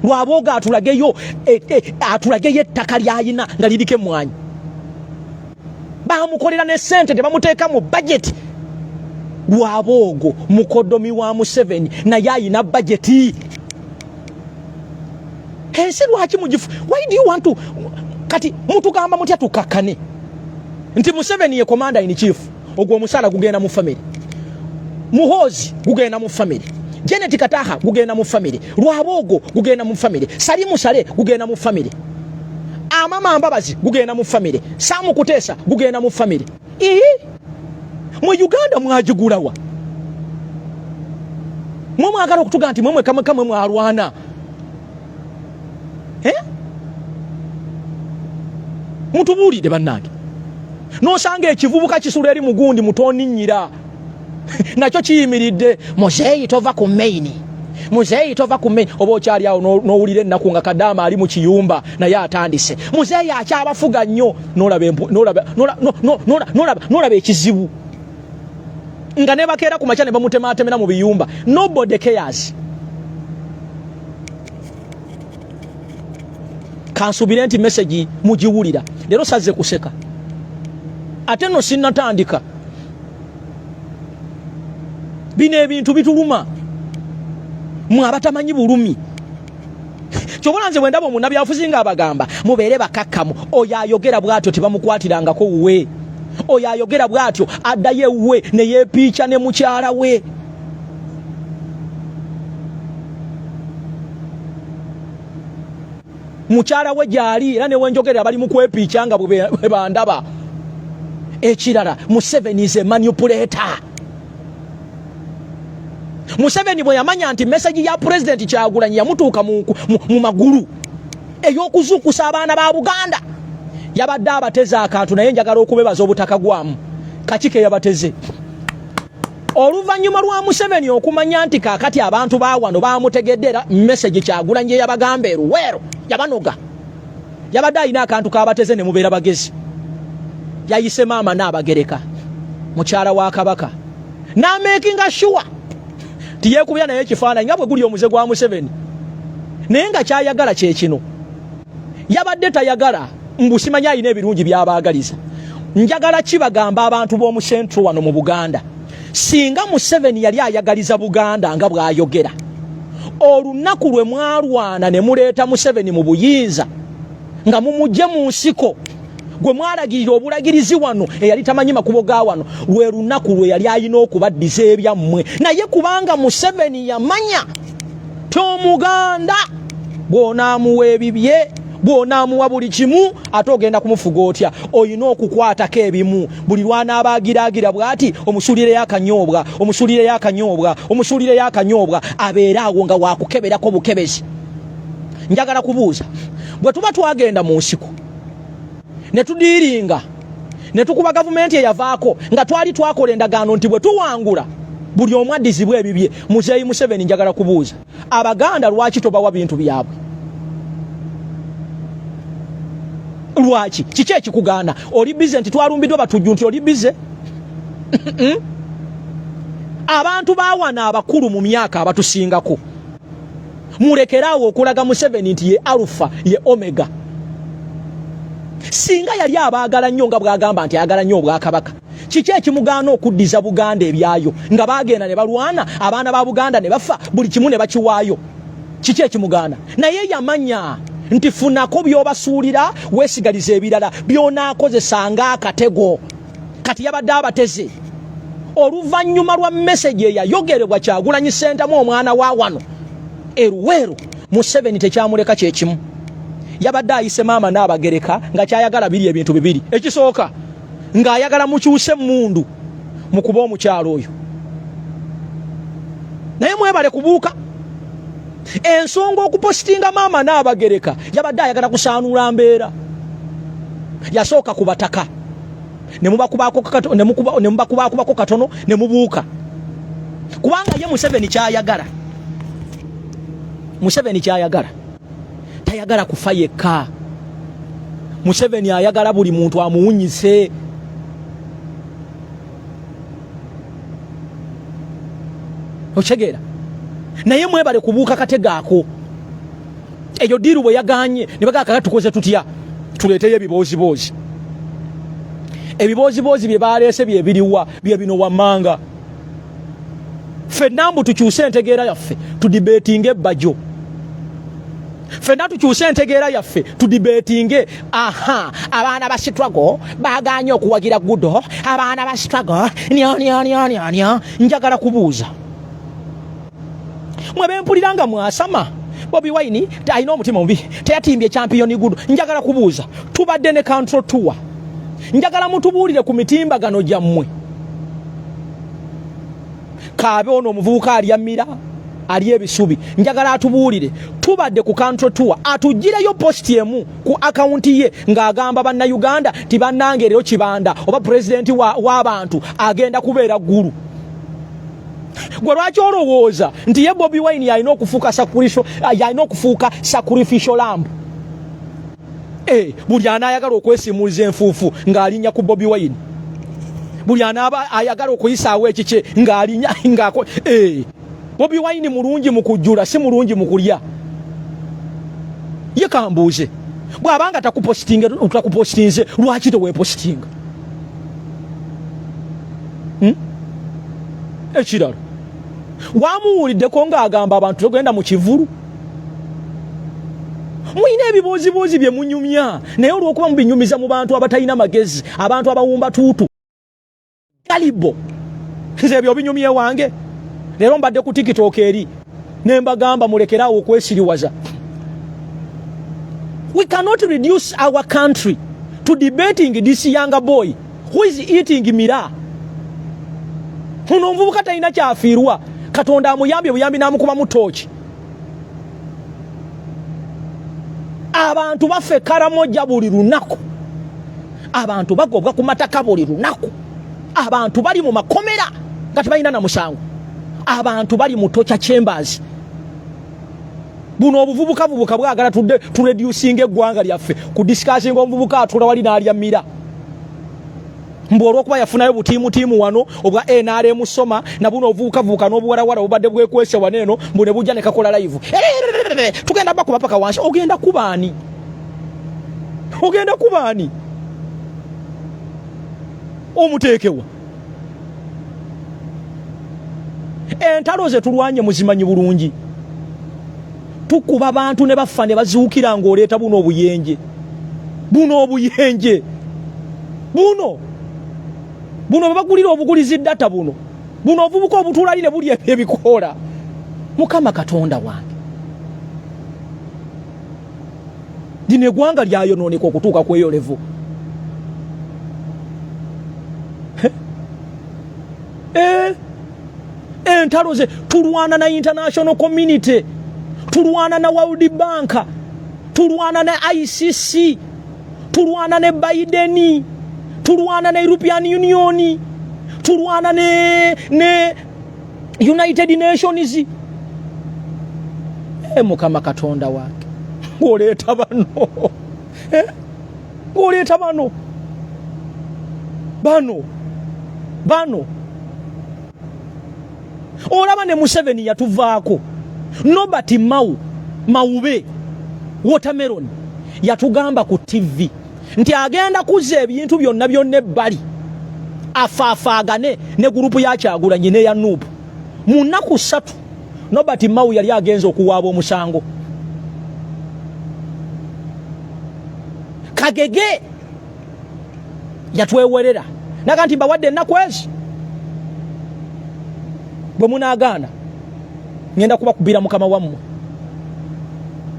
Lwaboogo atulageyo ettaka lyayina nga liriko emwanyi. Bamukolera ne ssente tebamuteeka mu budget. Lwaboogo mukodomi wa Museveni naye ayina budget. Ensi lwaki mugifu? Why do you want to kati mutugamba mutya tukakkane nti Museveni ye commander in chief, ogwo omusala gugenda mu family, Muhoozi gugenda mu family, Janet Kataha gugenda mu family, Lwaboogo gugenda mu family, Salimu Sale gugenda mu family, Amama Mbabazi gugenda mu family, Samu Kuteesa gugenda mu family. Mu Uganda mwagigulawa mwe mwagala okutuga nti mwemwe kamwe mwalwana. Mutubuulire bannange. Nosanga ekivubuka kisula eri mugundi mutoninnyira nakyo kiyimiridde muzeeyi tova ku maini, muzeeyi tova ku maini. Oba okyali awo n'owulira ennaku nga Kadaama ali mu kiyumba naye atandise muzeeyi akyabafuga nnyo, n'olaba ekizibu nga ne bakeera ku makya ne bamutemaatemera mu biyumba. Nobody cares. Kansubire nti message mugiwulira. Leero saze kuseka. Ate no sinnatandika. Bino ebintu bituluma. Mwe abatamanyi bulumi. Kyobola nze bwendaba omunnabyafuzi nga abagamba mubeere bakakkamu. Oyo ayogera bw'atyo tebamukwatirangako wuwe. Oyo ayogera bw'atyo addayo ewuwe ne yeepiica ne mukyala we. Mukyala we gyali era ne wenjogerera bali mu kwepiica nga bwe bandaba. Ekirala, Museveni is a manipulator. Museveni bwe yamanya nti message ya President Kyagulanyi yamutuuka mu magulu ey'okuzuukusa abaana ba Buganda, yabadde abateze akantu naye njagala okubebaza obutaka gwamu. Kakike yabateze. Oluvannyuma lwa Museveni okumanya nti kaakati abantu ba wano bamutegeddera message Kyagulanyi yabagamba eruweero yabanoga. Yabadde alina akantu k'abateze ne mubeera bagezi. Yayise maama n'abagereka mukyala wa Kabaka n'amakinga sure tiyekubya naye ekifaananyi nga bwe guli omuze gwa Museveni. Naye nga kyayagala kye kino, yabadde tayagala mbusimanya alina ebirungi byabaagaliza. Njagala kibagamba abantu b'omu Central wano mu Buganda, singa Museveni yali ayagaliza Buganda nga bw'ayogera, olunaku lwe mwalwana ne muleeta Museveni mu buyinza nga mumujje mu nsiko, gwe mwalagirira obulagirizi wano eyali tamanyi makubo ga wano, lwe lunaku lwe yali ayina okubaddiza ebyammwe. Naye kubanga Museveni yamanya t'Omuganda bw'onaamuwa ebibye, bw'onaamuwa buli kimu ate ogenda kumufuga otya. Oyina okukwatako ebimu. Buli lwana abaagiraagira bw'ati omusuulireyo akanyoobwa, omusuulireyo akanyoobwa, omusuulireyo akanyoobwa, abeere awo nga waakukeberako bukebezi. Njagala kubuuza, bwe tuba twagenda mu nsiko ne tudiiringa ne tukuba gavumenti eyavaako nga twali twakola endagaano nti bwe tuwangula buli omu addizibwa ebibye, Muzeeyi Museveni njagala kubuuza, Abaganda lwaki tobawa bintu byabwe? Lwaki? Kiki ekikugaana? Oli bize nti twalumbiddwa batujju nti oli bize? Abantu baawana abakulu mu myaka abatusingako. Mulekeraawo okulaga Museveni nti ye Alpha ye Omega. Singa yali abaagala nnyo nga bw'agamba nti ayagala nnyo Obwakabaka, kiki ekimugaana okuddiza Buganda ebyayo nga baagenda ne balwana, abaana ba Buganda ne bafa, buli kimu ne bakiwaayo? Kiki ekimugaana? Naye yamanya nti funako byobasuulira weesigaliza ebirala byonaakozesanga akatego kati yabadde abateze oluvannyuma lwa message eyayogerebwa Kyagulanyi Ssentamu omwana wa wano Eruweero Museveni tekyamuleka kyekimu yabadde ayise maama n'abagereka nga kyayagala biri ebintu bibiri ekisooka ng'ayagala mukyuse mundu mu kuba omukyalo oyo naye mwebale kubuuka ensonga okupositinga maama n'abagereka yabadde ayagala kusaanuula mbeera yasooka ku bataka ne mubakubaako katono ne mubuuka kubanga ye Museveni kyayagala tayagala kufa yekka Museveni ayagala buli muntu amuwunyise ochegeera naye mwebale kubuuka kategaako eyo diiru bwe yaganye ne bagaka tukoze tutya tuleeteyo ebiboozi bye baleese bye biriwa bye bino wammanga ffenna mbu tukyuse entegeera yaffe tudibeetinge ebbajo ffenna tukyuse entegeera yaffe tudibeetinge abaana ba struggle baganye okuwagira gudo abaana ba struggle nyo njagala kubuuza mwe bempuliranga mwasama Bobi Wine alina omutima mubi teyatimbye champion gudo njagala kubuuza tubadde ne control tour njagala mutubuulire ku mitimbagano gyammwe kaabe ono omuvubuka alyamira ali ebisubi njagala atubuulire tubadde ku control tour atugireyo post emu ku account ye ng'agamba bannayuganda ti bannange leero kibanda oba president w'abantu agenda kubeera ggulu gwe lwaki olowooza nti ye Bobi Wine yalina okufuuka sacrificial lamb buli anaayagala okwesimuliza enfuufu ng'alinnya ku Bobi Wine buli anaaba ayagala okuyisaawo ekike ng'alinnya Bobi Wine mulungi mu kujjula si mulungi mu kulya ye kambuuze bw'abanga takupositinze lwaki teweepositinga ekirala wamuwuliddeko ng'agamba abantu togenda mu kivulu muyina ebiboozibuuzi bye munyumya naye olw'okuba mubinyumiza mu bantu abatalina magezi abantu abawumba tuutu galibo nze ebyo binyumye wange leero mbadde ku TikTok eri ne mbagamba mulekeraawo okwesiriwaza. We cannot reduce our country to debating this younger boy who is eating miraa. Ono omuvubuka talina kyafiirwa Katonda amuyambye buyambi n'amukuba mu tooki. Abantu baffe Karamoja buli lunaku. Abantu bagobwa ku mataka buli lunaku. Abantu bali mu makomera nga tebalina na musango. Abantu bali mu torture chambers. Buno obuvubuka bwagala tureducing eggwanga lyaffe ku discussing omuvubuka atula wali n'alyamira. Mbu olw'okuba yafunayo butiimu wano obwa NRM soma na buno ovubuka n'obuwarawara obadde bwekwese wano eno mbu ne bujja ne kakola live. Tugenda bakuba paka wansi. Ogenda kubaani? Omuteekewa. Entalo ze tulwanye muzimanyi bulungi. Tukuba abantu ne bafa ne bazuukira ng'oleeta buno obuyenje. Buno babagulira obugulizi data buno obuvubuka obutuulali ne buli ebikoola. Mukama Katonda wange. Dino eggwanga lyayonooneka okutuuka ku eyo level. Entalo ze tulwana na international community, tulwana na World Bank, tulwana na ICC, tulwana ne Biden, tulwana na European Union, tulwana ne United Nations. Mukama Katonda wange. Ngoleeta bano. Olaba ne Museveni yatuvaako. Nobert Mawube Watermelon yatugamba ku TV nti agenda kuzza ebintu byonna ebbali afaafaagane ne gurupu ya Kyagulanyi ne ya Nuupu. Mu nnaku 3 Nobert Mawube yali agenza okuwaaba omusango. Kagege yatwewerera naga nti bawadde ennaku ezi bwe munaagaana ngenda kubakubira mukama wammwe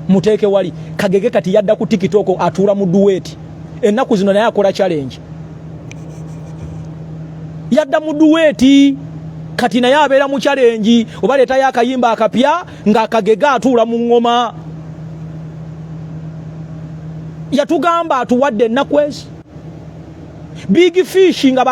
muteeke wali. Kagege kati yadda ku TikTok atuula mu duweti ennaku zino naye akola challenge yadda mu duweti kati naye abeera mu challenge oba leeta yakayimba akapya nga Kagege atuula mu ngoma. Yatugamba atuwadde ennaku ezi. Big Fish nga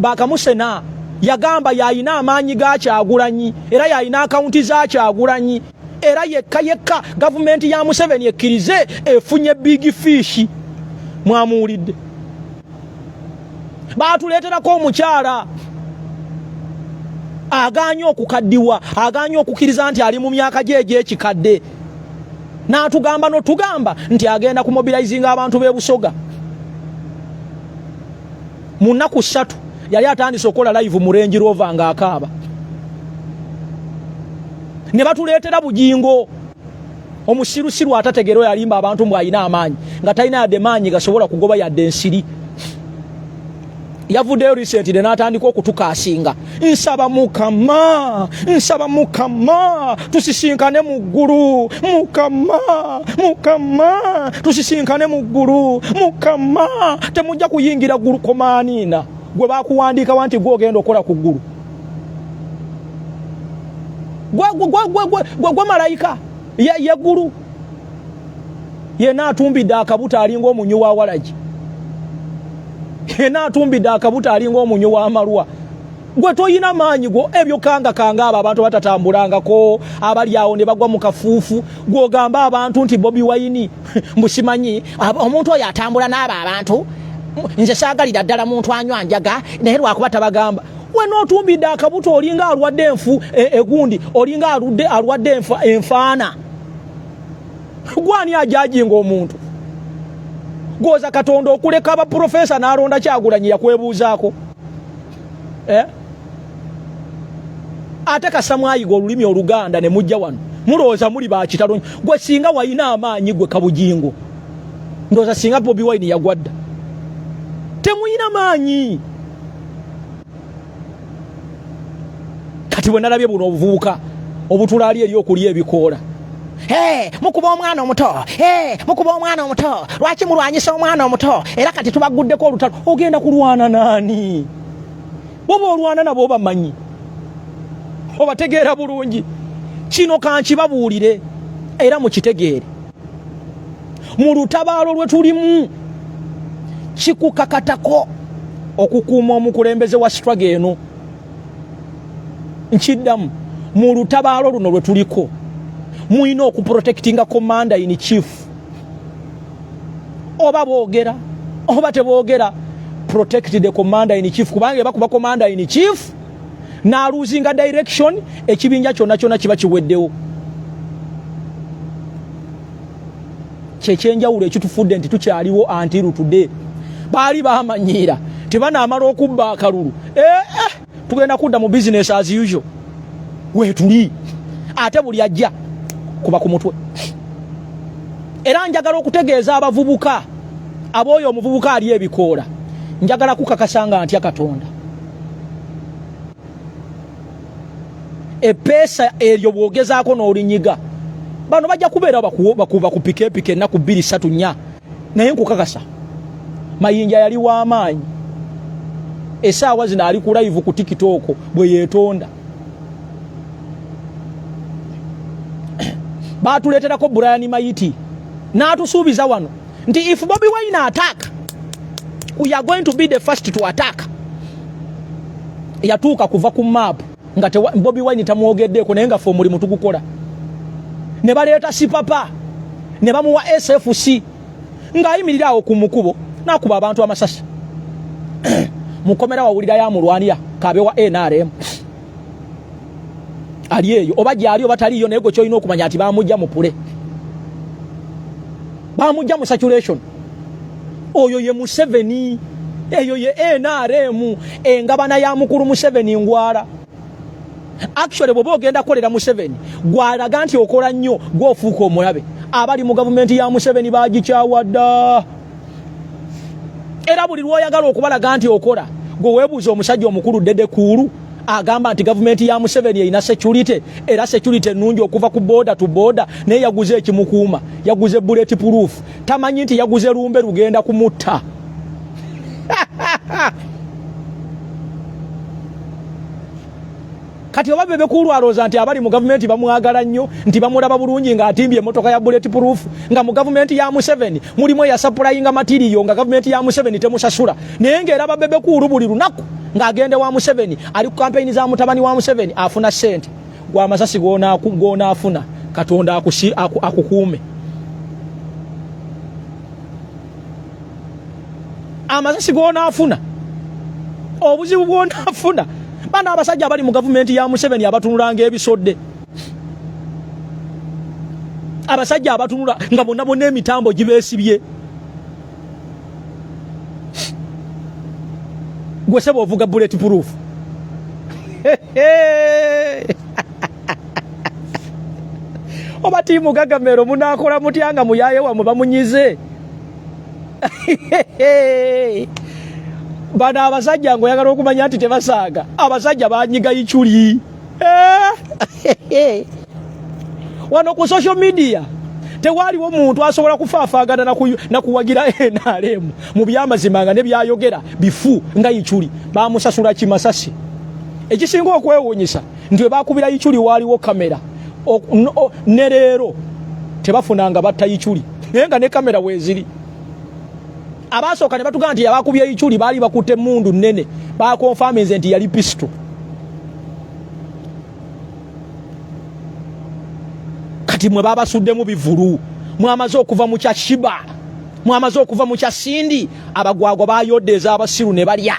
bakamusena yagamba yayina amaanyi ga Kyagulanyi era yayina akaunti za Kyagulanyi era yekka gavumenti ya Museveni ekkirize efunye Big Fish. Mwamuwulidde baatuleeterako omukyala aganye okukaddiwa aganye okukkiriza nti ali mu myaka gye egy'ekikadde n'atugamba n'otugamba nti agenda kumobilizinga abantu b'e Busoga. Mu nnaku 3 yali atandise okola live mu Range Rover ng'akaaba ne batuleetera Bujingo omusirusiru atategero yalimba abantu mbwayina amaanyi nga talina yadde maanyi gasobola kugoba yadde ensiri. Yavuddeyo recent n'atandika okutukaasinga nsaba mukama tusisinkane mu ggulu mukama tusisinkane mu ggulu mukama temujja kuyingira ggulu komaaniina gwe bakuwandiika nti gwogenda okola ku ggulu gwe malayika yeggulu yena atumbidde akabuta alinga omunyu wa walagi yena atumbidde akabuta alinga omunyu wa amalwa. Gwe toyina maanyi go ebyo kanga abo abantu batatambulangako abali awo ne bagwa mu kafuufu gwogamba abantu nti Bobi Wine mbusimanyi omuntu oyo atambula n'abo abantu nze saagalira ddala muntu anywa njaga naye lwakuba tabagamba. We n'otumbidde akabuta olinga alwadde enfu egundi olinga alwadde enfaana. Gwani ajajinga omuntu goza Katonda okuleka aba profesa n'alonda Kyagulanyi yakwebuuzaako ate kasamwayiga olulimi Oluganda ne mujja wano mulowooza muli bakitalo. Gwe singa wayina amaanyi gwe Kabujingo ndowooza singa Bobi Wine yagwadda temuyina maanyi. Kati bwe nalabye buno obuvubuka obutulaali eri okulya ebikoola mukuba omwana omuto lwaki mulwanyisa omwana omuto era kati tubaguddeko olutalo. Ogenda kulwana naani? Boba olwana nabo obamanyi obategeera bulungi. Kino kankibabuulire era mukitegeere mu lutabaalo lwe tulimu kikukakatako okukuuma omukulembeze wa struggle eno. Nkiddamu mu lutabaalo luno lwe tuliko muina okuprotectinga commander in chief. Oba boogera oba teboogera protect the commander in chief kubanga bakuba commander in chief na losing direction ekibinja kyonna kiba kiweddewo. Kyekyenjawulo ekitufudde nti tukyaliwo until today. Baali bamanyiira tebanaamala okubba akalulu tugenda kudda mu business as usual wetuli ate buli ajja kuba ku mutwe. Era njagala okutegeeza abavubuka aboyo omuvubuka ali ebikoola njagala kukakasanga ntya Katonda epesa eryo bwogezaako n'olinyiga bano bajja kubeera bakuba ku pikepike ennaku 2-3 naye nkukakasa mayinja yali w'amaanyi essaawa zino ali ku live ku TikTok bwe yeetonda. Baatuleeterako Brian Mayiti n'atusuubiza wano nti if Bobi Wine attack we are going to be the first to attack. Yatuuka kuva ku map nga Bobi Wine tamwogeddeeko naye nga ffe omulimu tugukola. Ne baleeta sipapa ne bamuwa SFC ng'ayimirira awo ku mukubo n'akuba abantu amasasi. Mukomera wawulira yamulwanira kabe wa NRM ali eyo oba gyali oba taliyo naye gwe kyolina okumanya ati bamujja mupule bamujja mu saturation. Oyo ye Museveni eyo ye NRM engabana ya mukulu Museveni ngwala. Actually bwoba ogenda kolera Museveni gwalaga nti okola nnyo gw'ofuuka omulabe. Abali mu gavumenti ya Museveni bagikyawadda era buli lwoyagala okubalaga nti okola gwe weebuuza omusajja omukulu Dede Kulu agamba nti gavumenti ya Museveni erina security era security ennungi okuva ku border to border naye yaguze ekimukuuma yaguze bulletproof tamanyi nti yaguze lumbe lugenda kumutta kati oba Bebe Kulu alooza nti abali mu gavumenti bamwagala nnyo nti bamulaba bulungi ng'atimbye emmotoka ya bulletproof nga mu gavumenti ya Museveni mulimu ya supplyinga material nga gavumenti ya Museveni temusasula naye ng'eraba Bebe Kulu buli lunaku ng'agende wa Museveni ali ku campaign za mutabani wa Museveni afuna sente gwa amasasi gona afuna Katonda akukuume amasasi gona afuna obuzibu bwona afuna bana abasajja abali mu gavumenti ya Museveni abatunulanga ebisodde abasajja abatunula nga bonna emitambo gibeesibye gwe sebo ovuga bulletproof oba tiimu gagamero munakola mutya nga muyaye wamwe bamunyize bana abasajja ngo yagala okumanya nti tebasaaga abasajja banyiga ichuli wano ku social media tewaliwo omuntu asobola kufaafagana na kuwagira NRM mu byamazima nga ne byayogera bifu nga ichuli bamusasula kimasasi ekisinga okwewunyisa nti bakubira ichuli waliwo kamera ne leero tebafunanga batta ichuli nga ne kamera weziri abasooka ne batugamba nti abakubye ichuli baali bakutte mundu nnene bakonfaminze nti yali pisto kati mwe babasuddemu bivulu mwamaze okuva mu kya Shiba mwamaze okuva mu kya Sindi abagwagwa bayoddeeza abasiru ne balya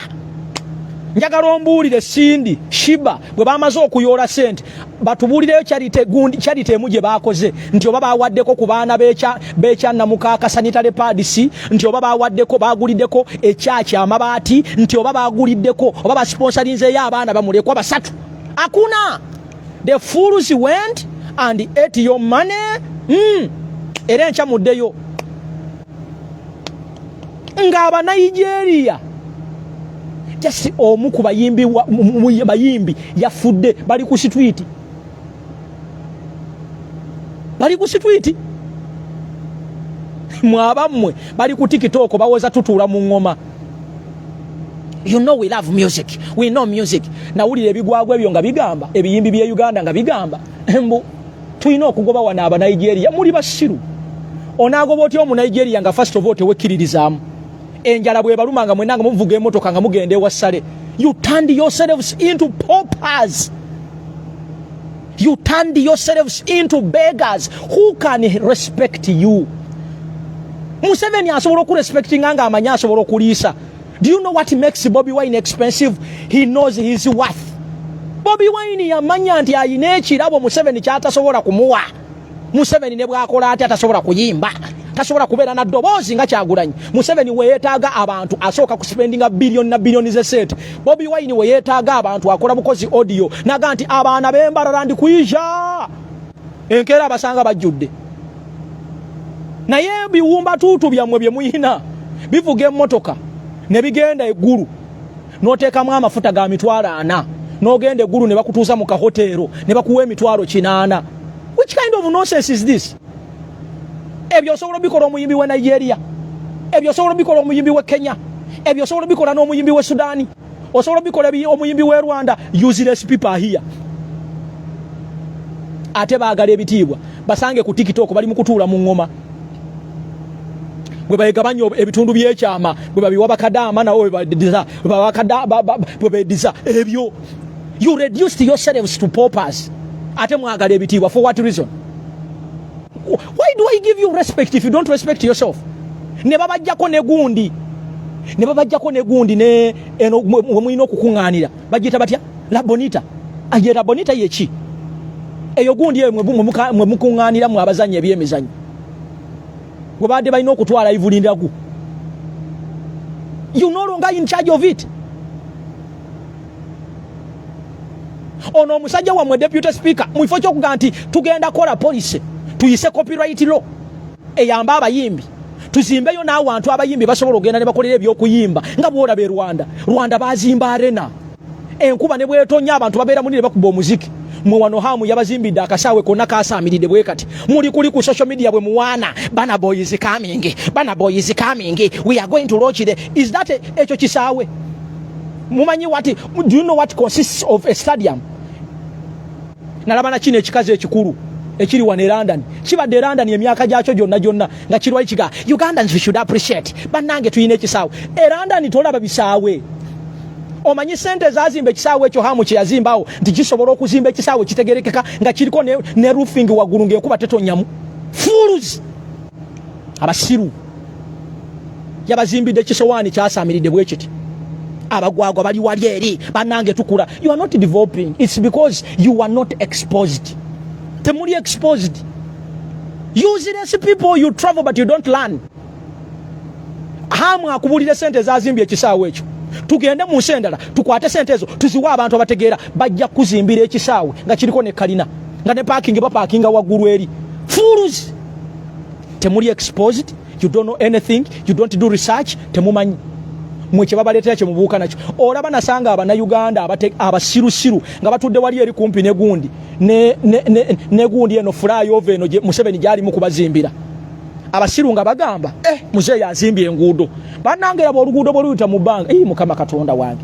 njagala ombuulire Sindi Shiba bwe bamaze okuyola sente batubuulireyo charity emu gye bakoze nti oba bawaddeko ku baana beekya Namukaaka sanitary pads nti oba bawaddeko baguliddeko ekyaki amabaati nti oba baguliddeko oba basponsorinzeyo abaana bamulekwa basatu akuna the fools went and ate your money era enkya muddeyo ng'aba Nigeria just omu ku bayimbi yafudde bali ku street mwabamwe bali ku TikTok bawoza tutuula mu ngoma. You know we love music, we know music. Nawulira ebigwagwa ebyo nga bigamba ebiyimbi bya Uganda nga bigamba mbu tulina okugoba wana aba Nigeria muli basiru onagoba otyo mu Nigeria nga first of all tewekkiririzaamu enjala bwe balumanga mwenanga muvuga emotoka nga mugende wasale. You turned yourselves into paupers. You turned yourselves into beggars. Who can respect you? Museveni asobola ku respecting nga amanya asobola kulisa. Do you know what makes Bobi Wine expensive? He knows his worth. Bobi Wine yamanya nti ayina ekirabo Museveni kyatasobola kumuwa. Museveni ne bwakola ati atasobola kuyimba. Tasobola kubeera na ddoboozi nga Kyagulanyi. Museveni we yeetaaga abantu asooka ku spendinga billion na billion ze sente. Bobi Wine we yeetaaga abantu akola bukozi audio naga nti abaana b'embalala ndi kuyija. Enkeera abasanga bajjudde. Naye biwumba tuutu byammwe bye muyina bivuga emmotoka ne bigenda eggulu n'oteekamu amafuta ga mitwalo 4 n'ogenda eggulu ne bakutuusa mu kahotero ne bakuwa emitwalo 8. Which kind of nonsense is this? Ebyo osobola bikola omuyimbi we Nigeria, ebyo osobola bikola omuyimbi we Kenya, ebyo osobola bikola n'omuyimbi we Sudani, osobola bikola omuyimbi we Rwanda. Useless people here. Ate baagala ebitiibwa basange ku TikTok bali mu kutuula mu ngoma. Bwe bayegabanya ebitundu by'ekyama bwe babiwa bakadaama nawo bwe bediza ebyo. You reduced yourselves to paupers. Ate mwagala ebitiibwa for what reason? Why do I give you respect if you don't respect yourself? Ne babajjako ne gundi ne eno mwino okukunganira bajita batya la bonita ajera bonita yechi eyo gundi mwe mukunganira mu abazanye ebyemizanyo bwe bade balina okutwala ivulindaku. You no longer in charge of it. Ono omusajja wa deputy speaker mwifo kyokuga nti tugenda kola police tuyise copyright law eyamba abayimbi tuzimbeyo n'abantu abayimbi basobola okugenda ne bakolera ebyokuyimba nga bw'ola be Rwanda bazimba arena enkuba ne bwetonya abantu babeera munire bakuba omuziki mwe wano hamu yabazimbidde akasaawe konna kaasamiridde bwe kati muli kuli ku social media bwe muwaana bana boy is coming we are going to launch it. Is that ekyo kisaawe mumanyi do you know what consists of a stadium? Nalabana kino ekikazi ekikulu ekiri wane London kibadde London emyaka gyakyo gyonna nga kirwa ekiga Ugandans we should appreciate bannange tuyina ekisaawe London tolaba bisaawe omanyi sente zazimba ekisaawe ekyo hamu kye yazimbawo nti kisobola okuzimba ekisaawe kitegerekeka nga kiriko ne roofing waggulu ng'enkuba tetonyamu fools abasiru yabazimbidde ekisowaani kyasaamiridde bwe kiti abagwagwa bali wali eri bannange tukula. You are not developing. It's because you are not exposed. Temuli exposed. Useless people, you travel but you don't learn. Hamu akubulire sente zazimbye ekisaawe ekyo tugende mu nsendala tukwate sente ezo tuziwa abantu abategeera bajja kuzimbira ekisaawe nga kiriko ne kalina nga ne parking baparkinga waggulu eri. Fools. Temuli exposed. You don't know anything. You don't do research. Temumanyi mweche babaleetera kye mubuuka nakyo. Olaba nasanga Uganda abasirusiru nga batudde wali eri kumpi ne gundi ne gundi eno flyover eno Museveni gyali mu kubazimbira. Abasiru nga bagamba muzeeyi azimbye enguudo bannange laba oluguudo bwe luyita mu bbanga Mukama Katonda wange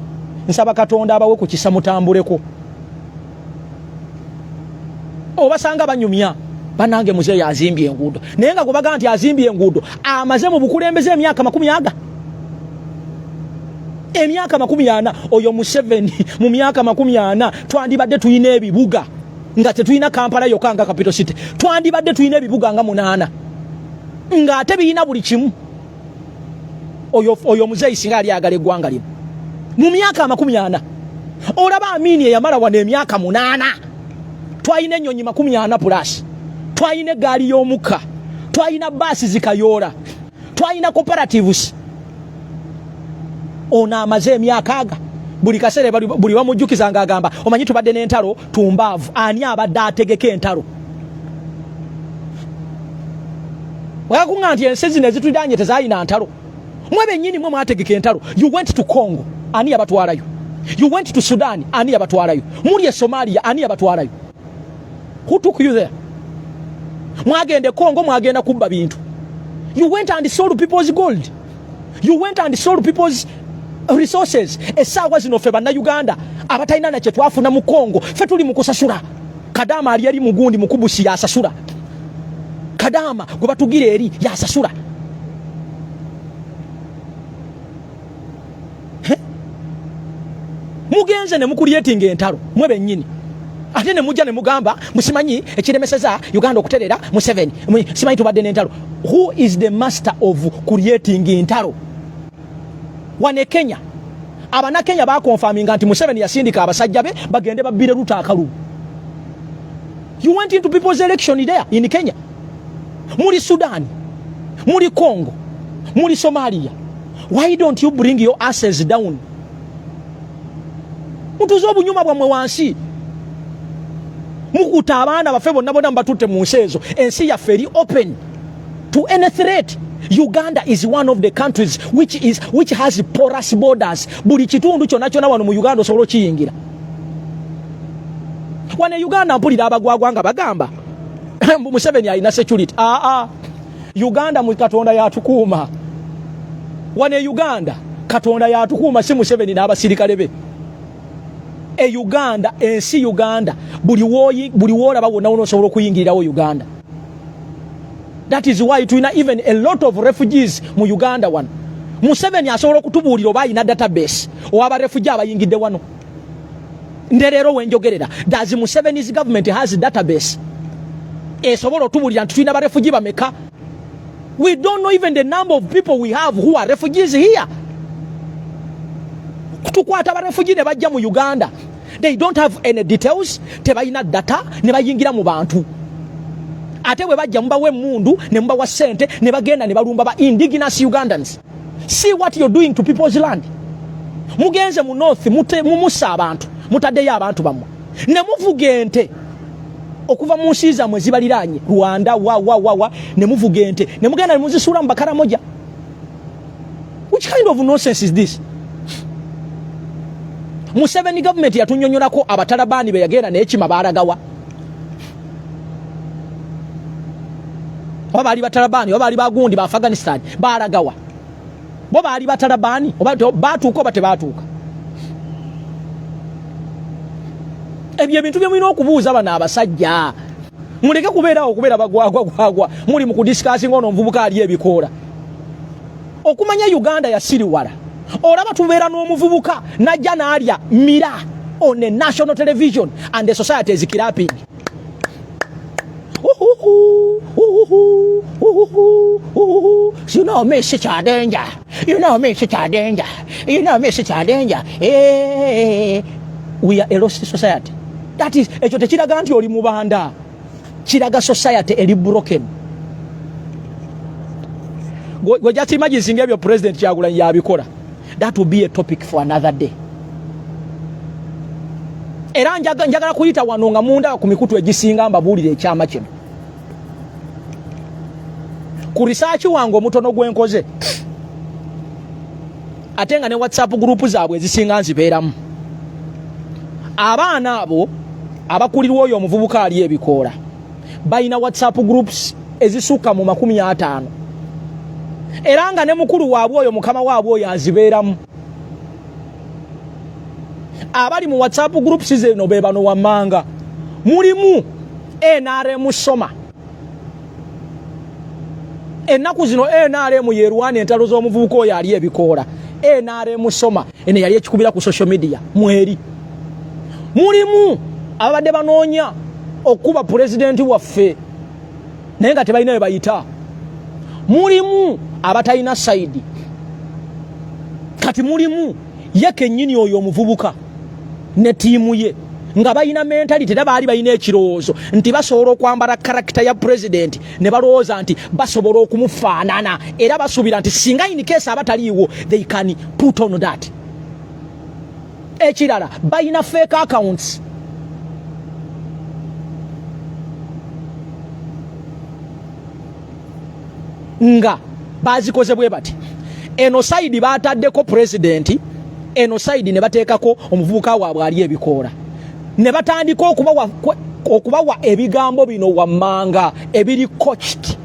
nsaba Katonda abawe ku kisa mutambuleko. Obasanga banyumya bannange muzeeyi azimbye enguudo naye nga gwebaga nti azimbye enguudo amaze mu bukulembeze emyaka 40 emyaka 40 oyo Museveni mu myaka 40 twandibadde tuyina ebibuga nga tetuyina Kampala yokka nga capital city twandibadde tuyina ebibuga nga 8 nga ate biyina buli kimu. Oyo muzeeyi singa ali agala eggwanga limu mu myaka 40 olaba Amini eyamala wano emyaka 8 twayina ennyonyi 40 plus twayina eggaali y'omukka twayina baasi zikayoola twayina cooperatives. Ono amaze emyaka aga buli kaseera buli bamujjukiza nga agamba omanyi tubadde n'entalo tumbaavu ani abadde ategeka entalo wakakunga nti ensi zino ezituliraanye tezaalina ntalo mwe bennyini mwe mwategeka entalo. You went to Congo ani abatwalayo? You went to Sudan ani abatwalayo? Muli e Somalia ani abatwalayo? Who took you there? Mwagende Congo mwagenda kubba bintu. You went and sold people's gold. You went and sold people's resources. Essaawa zino ffe bannayuganda abatalina na kye twafuna mu Congo ffe tuli mu kusasula. Kadama ali eri mugundi mukubusi yasasula. Kadama gwe batugire eri yasasula. Mugenze ne mukulieting entalo mwe bennyini ate ne mujja ne mugamba musimanyi ekiremeseza Uganda okuterera Museveni simanyi tubadde n'entalo. Who is the master of creating entalo? Wane Kenya abana Kenya bakonfaminga nti Museveni yasindika abasajja be bagende babbire Ruto akalu. You went into people's election there in Kenya. Muri Sudan, muri Congo, muri Somalia. Why don't you bring your asses down? Mutuzo obunyuma bwamwe wansi mukuta abaana baffe bonna bonna mbatutte mu nsi ezo. Ensi yaffe eri open to any threat. Uganda is one of the countries which has porous borders. Buli kitundu kyonna kyonna wano mu Uganda osobola okiyingira. Wane Uganda mpulira abagwagwa nga bagamba Museveni alina security. Uganda mu Katonda yatukuuma. Wane Uganda Katonda yatukuuma si Museveni n'abasirikale be. Uganda ensi Uganda buli woolaba wonna osobola okuyingirirawo Uganda. That is why tuina even a lot of refugees mu Uganda one. Museveni asobola okutubuulira oba alina database owaba refugee abayingidde wano. Nderero wenjogerera does Museveni's government has a database esobola otubuulira nti tulina barefugee bameka? We don't know even the number of people we have who are refugees here. Tukwata barefugee ne bajja mu Uganda, they don't have any details, tebalina data ne bayingira mu bantu. Ate bwe bajja mubawe mundu ne mubawa sente ne bagenda ne balumba ba indigenous Ugandans. See what you're doing to people's land. Mugenze mu north mumusa abantu mutaddeyo abantu bamwe ne muvuga ente okuva mu nsi zammwe zibaliraanye Rwanda wa ne muvuga ente ne mugenda ne muzisuula mu Bakaramoja. Which kind of nonsense is this? Museveni government yatunyonyolako abatalabani be yagenda n'ekima baaragawa. Oba baali batalabani oba baali bagundi ba Afghanistan baaragawa. Bo baali batalabani oba baatuuka oba tebaatuuka. Ebyo ebintu bye mulina okubuuza bano abasajja. Muleke kubeera bagwagwa muli mu kudiscussing ono omuvubuka ali ebikoola. Okumanya Uganda ya siriwala. Olaba tubeera n'omuvubuka najja n'alya mira on a national television and the society is kidnapping. You know me such a danger. You know me such a danger. You know me such a danger. Hey, we are a lost society. That is ekyo tekiraga nti oli mubanda. Kiraga society eri broken. Go just imagine singa your president Kyagulanyi yabikola. That will be a topic for another day. Era njagala kuyita wano nga munda ku mikutu egisinga mbabuulire ekyama kino. Ku research wange omutono gwenkoze ate nga ne WhatsApp group zaabwe ezisinga nzibeeramu. Abaana abo abakulirwa oyo omuvubuka ali ebikoola balina WhatsApp groups ezisuka mu 50. Era nga ne mukulu waabwe oyo mukama waabwe oyo azibeeramu. Abali mu WhatsApp groups zeno be bano wammanga. Mulimu NRM Soma. Ennaku zino NRM yerwana entalo z'omuvubuka oyo ali ebikoola. NRM Soma ene yali ekikubira ku social media mweri. Mulimu abadde banoonya okuba president waffe naye nga tebalina we bayita. Mulimu abatayina side. Kati mulimu ye kennyini oyo omuvubuka ne tiimu ye nga bayina mentality era baali bayina ekirowoozo nti basobola okwambala karakita ya president ne balowooza nti basobola okumufaanana era basuubira nti singa in case abataliiwo they can put on that. Ekirala bayina fake accounts. Nga bazikoze bwe bati eno side bataddeko president eno side ne bateekako omuvubuka waabwe ali ebikoola ne batandika okubawa ebigambo bino wammanga ebiri coached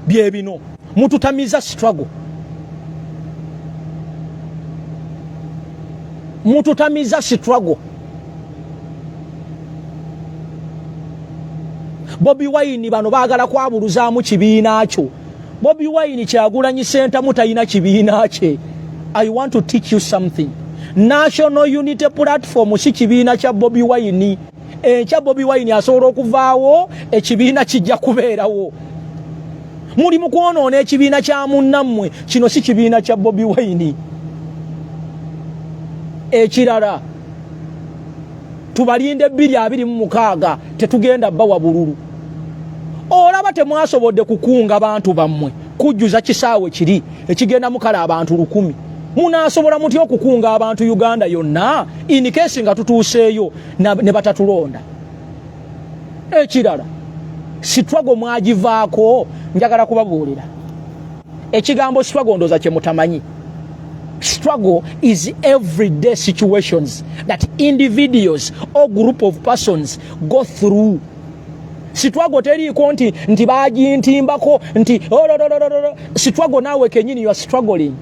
bye bino mututamiza struggle. Mututamiza struggle. Bobi Wine bano baagala kwabuluzaamu kibiina kyo. Bobi Wine Kyagulanyi Center mutayina kibiina kye. I want to teach you something. National Unity Platform si kibiina kya Bobi Wine. Kya Bobi Wine asobola okuvaawo ekibiina kijja kubeerawo. Muli mu kwonoona ekibiina kya munnammwe kino si kibiina kya Bobi Wine. Ekirala tubalinde 226 tetugenda bawa bululu. Olaba temwasobodde kukunga abantu bammwe kujjuza kisaawe kiri ekigenda mukala abantu 100. Munaasobola mutya okukunga abantu Uganda yonna in case nga tutuuseeyo ne batatulonda. Ekirala struggle mwagivaako njagala kubabuulira. Ekigambo struggle ndoza kye mutamanyi. Struggle is everyday situations that individuals or group of persons go through. Struggle teriko nti bagintimbako nti struggle nawe kenyini you are struggling.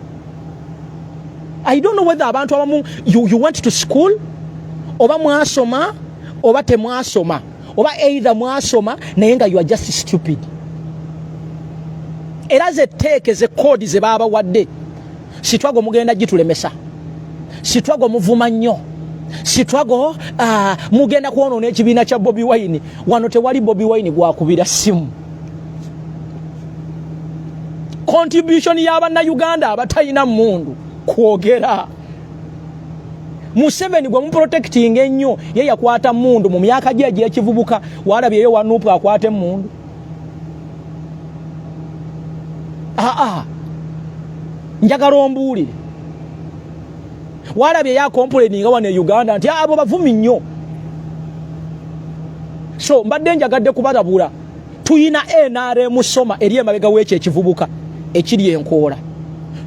I don't know whether abantu abamu you went to school oba mwasoma oba temwasoma oba either mwasoma naye nga you are just stupid. Era ze take ze code ze baba wadde. Struggle mugenda gitulemesa. Struggle muvuma nnyo. Struggle mugenda kuonoona ekibiina kya Bobi Wine. Wano tewali Bobi Wine gwakubira simu. Contribution y'abanna Uganda abatayina mundu kwogera. Museveni gwe muprotecting ennyo ye yakwata mundu mu myaka gye ekivubuka walabyeyo wanupu akwate mundu. Njagala ombuulire. Walabye ya complaining nga wane Uganda nti abo bavumi nnyo. So mbadde njagadde kubalabula tuyina NRM soma eri emabega w'ekyo ekivubuka ekiri enkoola.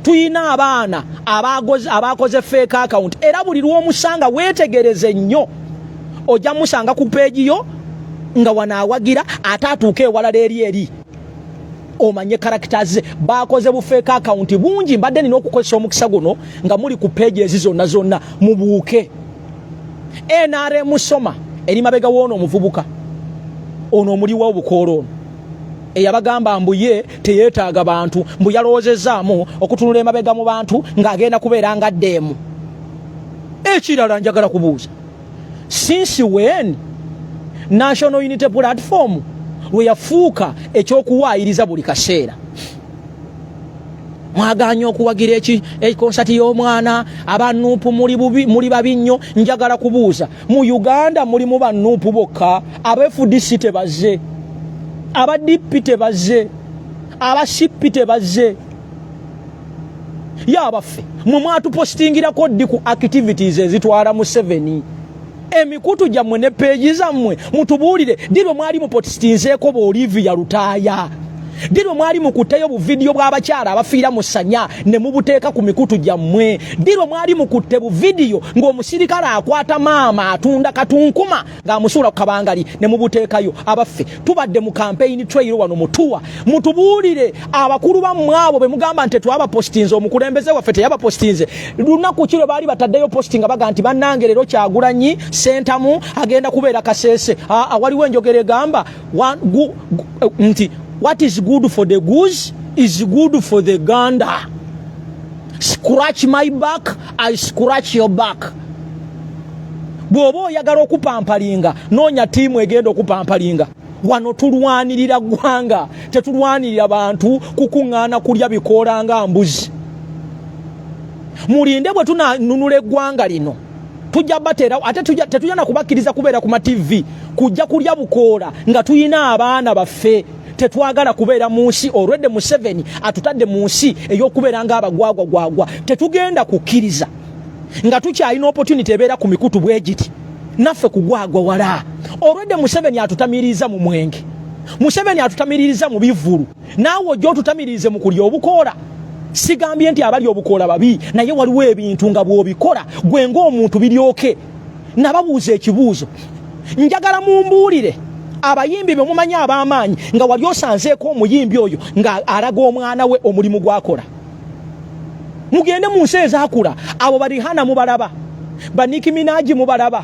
Tuyina abaana abakoze fake account era buli lw'omusanga weetegereze nnyo ojja musanga ku page yo nga wanaawagira ate atuuka ewalala eri omanye characters bakoze bu fake account bungi. Mbadde nina okukozesa omukisa guno nga muli ku page zonna mubuuke. NRM soma eri mabega w'ono omuvubuka ono omuliwa obukoola ono eyabagamba mbuye teyeetaaga bantu mbu yalowoozezaamu okutunula emabega mu bantu ng'agenda kubeera nga ddeemu. Ekirala njagala kubuuza, since when National Unity Platform lwe yafuuka ekyokuwaayiriza buli kaseera? Mwaganya okuwagira ekonsati y'omwana abanuupu muli babi nnyo. Njagala kubuuza, mu Uganda mulimu bannuupu bokka? Aba-FDC tebazze, aba-DP tebazze, aba-CP tebazze. Yabaffe mwe mwatupostingirako ddi ku activities ezitwala mu 7 emikutu gyammwe ne peegi zammwe mutubuulire ddi lwe mwali mupostinzeeko Olivia Lutaaya, ddi lwe mwali mukutteyo bu video bw'abakyala abafiira mu ssanya ne mubuteeka ku mikutu gyammwe, ddi lwe mwali mukutte bu video ng'omusirikale akwata maama atunda katunkuma ng'amusuula ku kabangali ne mubuteekayo. Abaffe tubadde mu campaign trail wano mutuwa, mutubuulire abakulu bammwe abo be mugamba nti twabapostinze, omukulembeze waffe teyabapostinze. Lunaku kiro baali bataddeyo posting baga nti bannange leero Kyagulanyi Sentamu agenda kubeera Kasese. Waliwo enjogera egamba nti what is good for the goose is good for the gander. Scratch my back, I scratch your back. Bw'oba oyagala okupampalinga noonya tiimu egenda okupampalinga. Wano tulwanirira ggwanga, tetulwanirira bantu kukuŋŋaana kulya bikoola nga mbuzi. Mulinde bwe tunanunula eggwanga lino tujja batera ate tetujja na kubakkiriza kubeera ku ma TV kujja kulya bukoola nga tuyina abaana baffe. Tetwagala kubeera mu nsi already mu 7 atutadde mu nsi ey'okubeera nga abagwagwa. Tetugenda kukkiriza nga tukyalina opportunity ebeera ku mikutu bwe giti naffe kugwagwa wala. Already mu 7 atutamiriza mu mwenge, mu 7 atutamiriza mu bivulu, naawe ojja otutamirize mu kulya obukoola. Sigambye nti abali obukoola babi, naye waliwo ebintu nga bw'obikola gwe ng'omuntu biryoke. Nababuuza ekibuuzo, njagala mumbuulire abayimbi be mumanyi ab'amaanyi nga wali osanzeeko omuyimbi oyo nga alaga omwana we omulimu gwakola. Mugende mu nsi ezaakula, abo bali Hana mubalaba, Nicki Minaj mubalaba,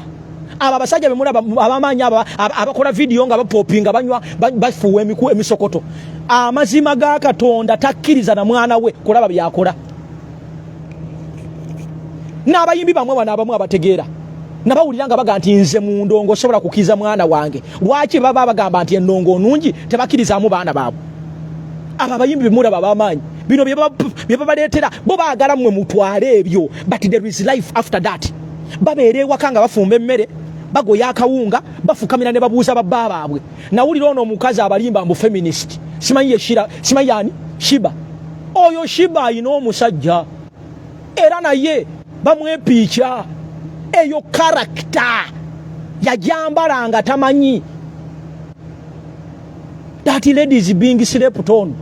abo abasajja be mulaba ab'amaanyi abakola video nga bapopinga banywa bafuuwa emisokoto. Amazima ga Katonda takkiriza na mwana we kulaba byakola. N'abayimbi bamwe abamu abategeera nabawulira nga baga nti nze mu ndongo sobola kukiza mwana wange. Lwaki baba bagamba nti endongo nnungi tebakkirizamu baana baabwe? Abo abayimbi bemulaba ab'amaanyi bino bye babaleetera bo baagala mmwe mutwale ebyo, but there is life after that. Babeera ewaka nga bafumba emmere, bagoya akawunga, bafukamira ne babuuza babba baabwe. Nawulira ono omukazi abalimba mbu feminist, simanyi yani Shiba. Oyo Shiba alina omusajja era naye bamwepiica. Eyo character yajambala nga tamanyi. That lady is being slept on.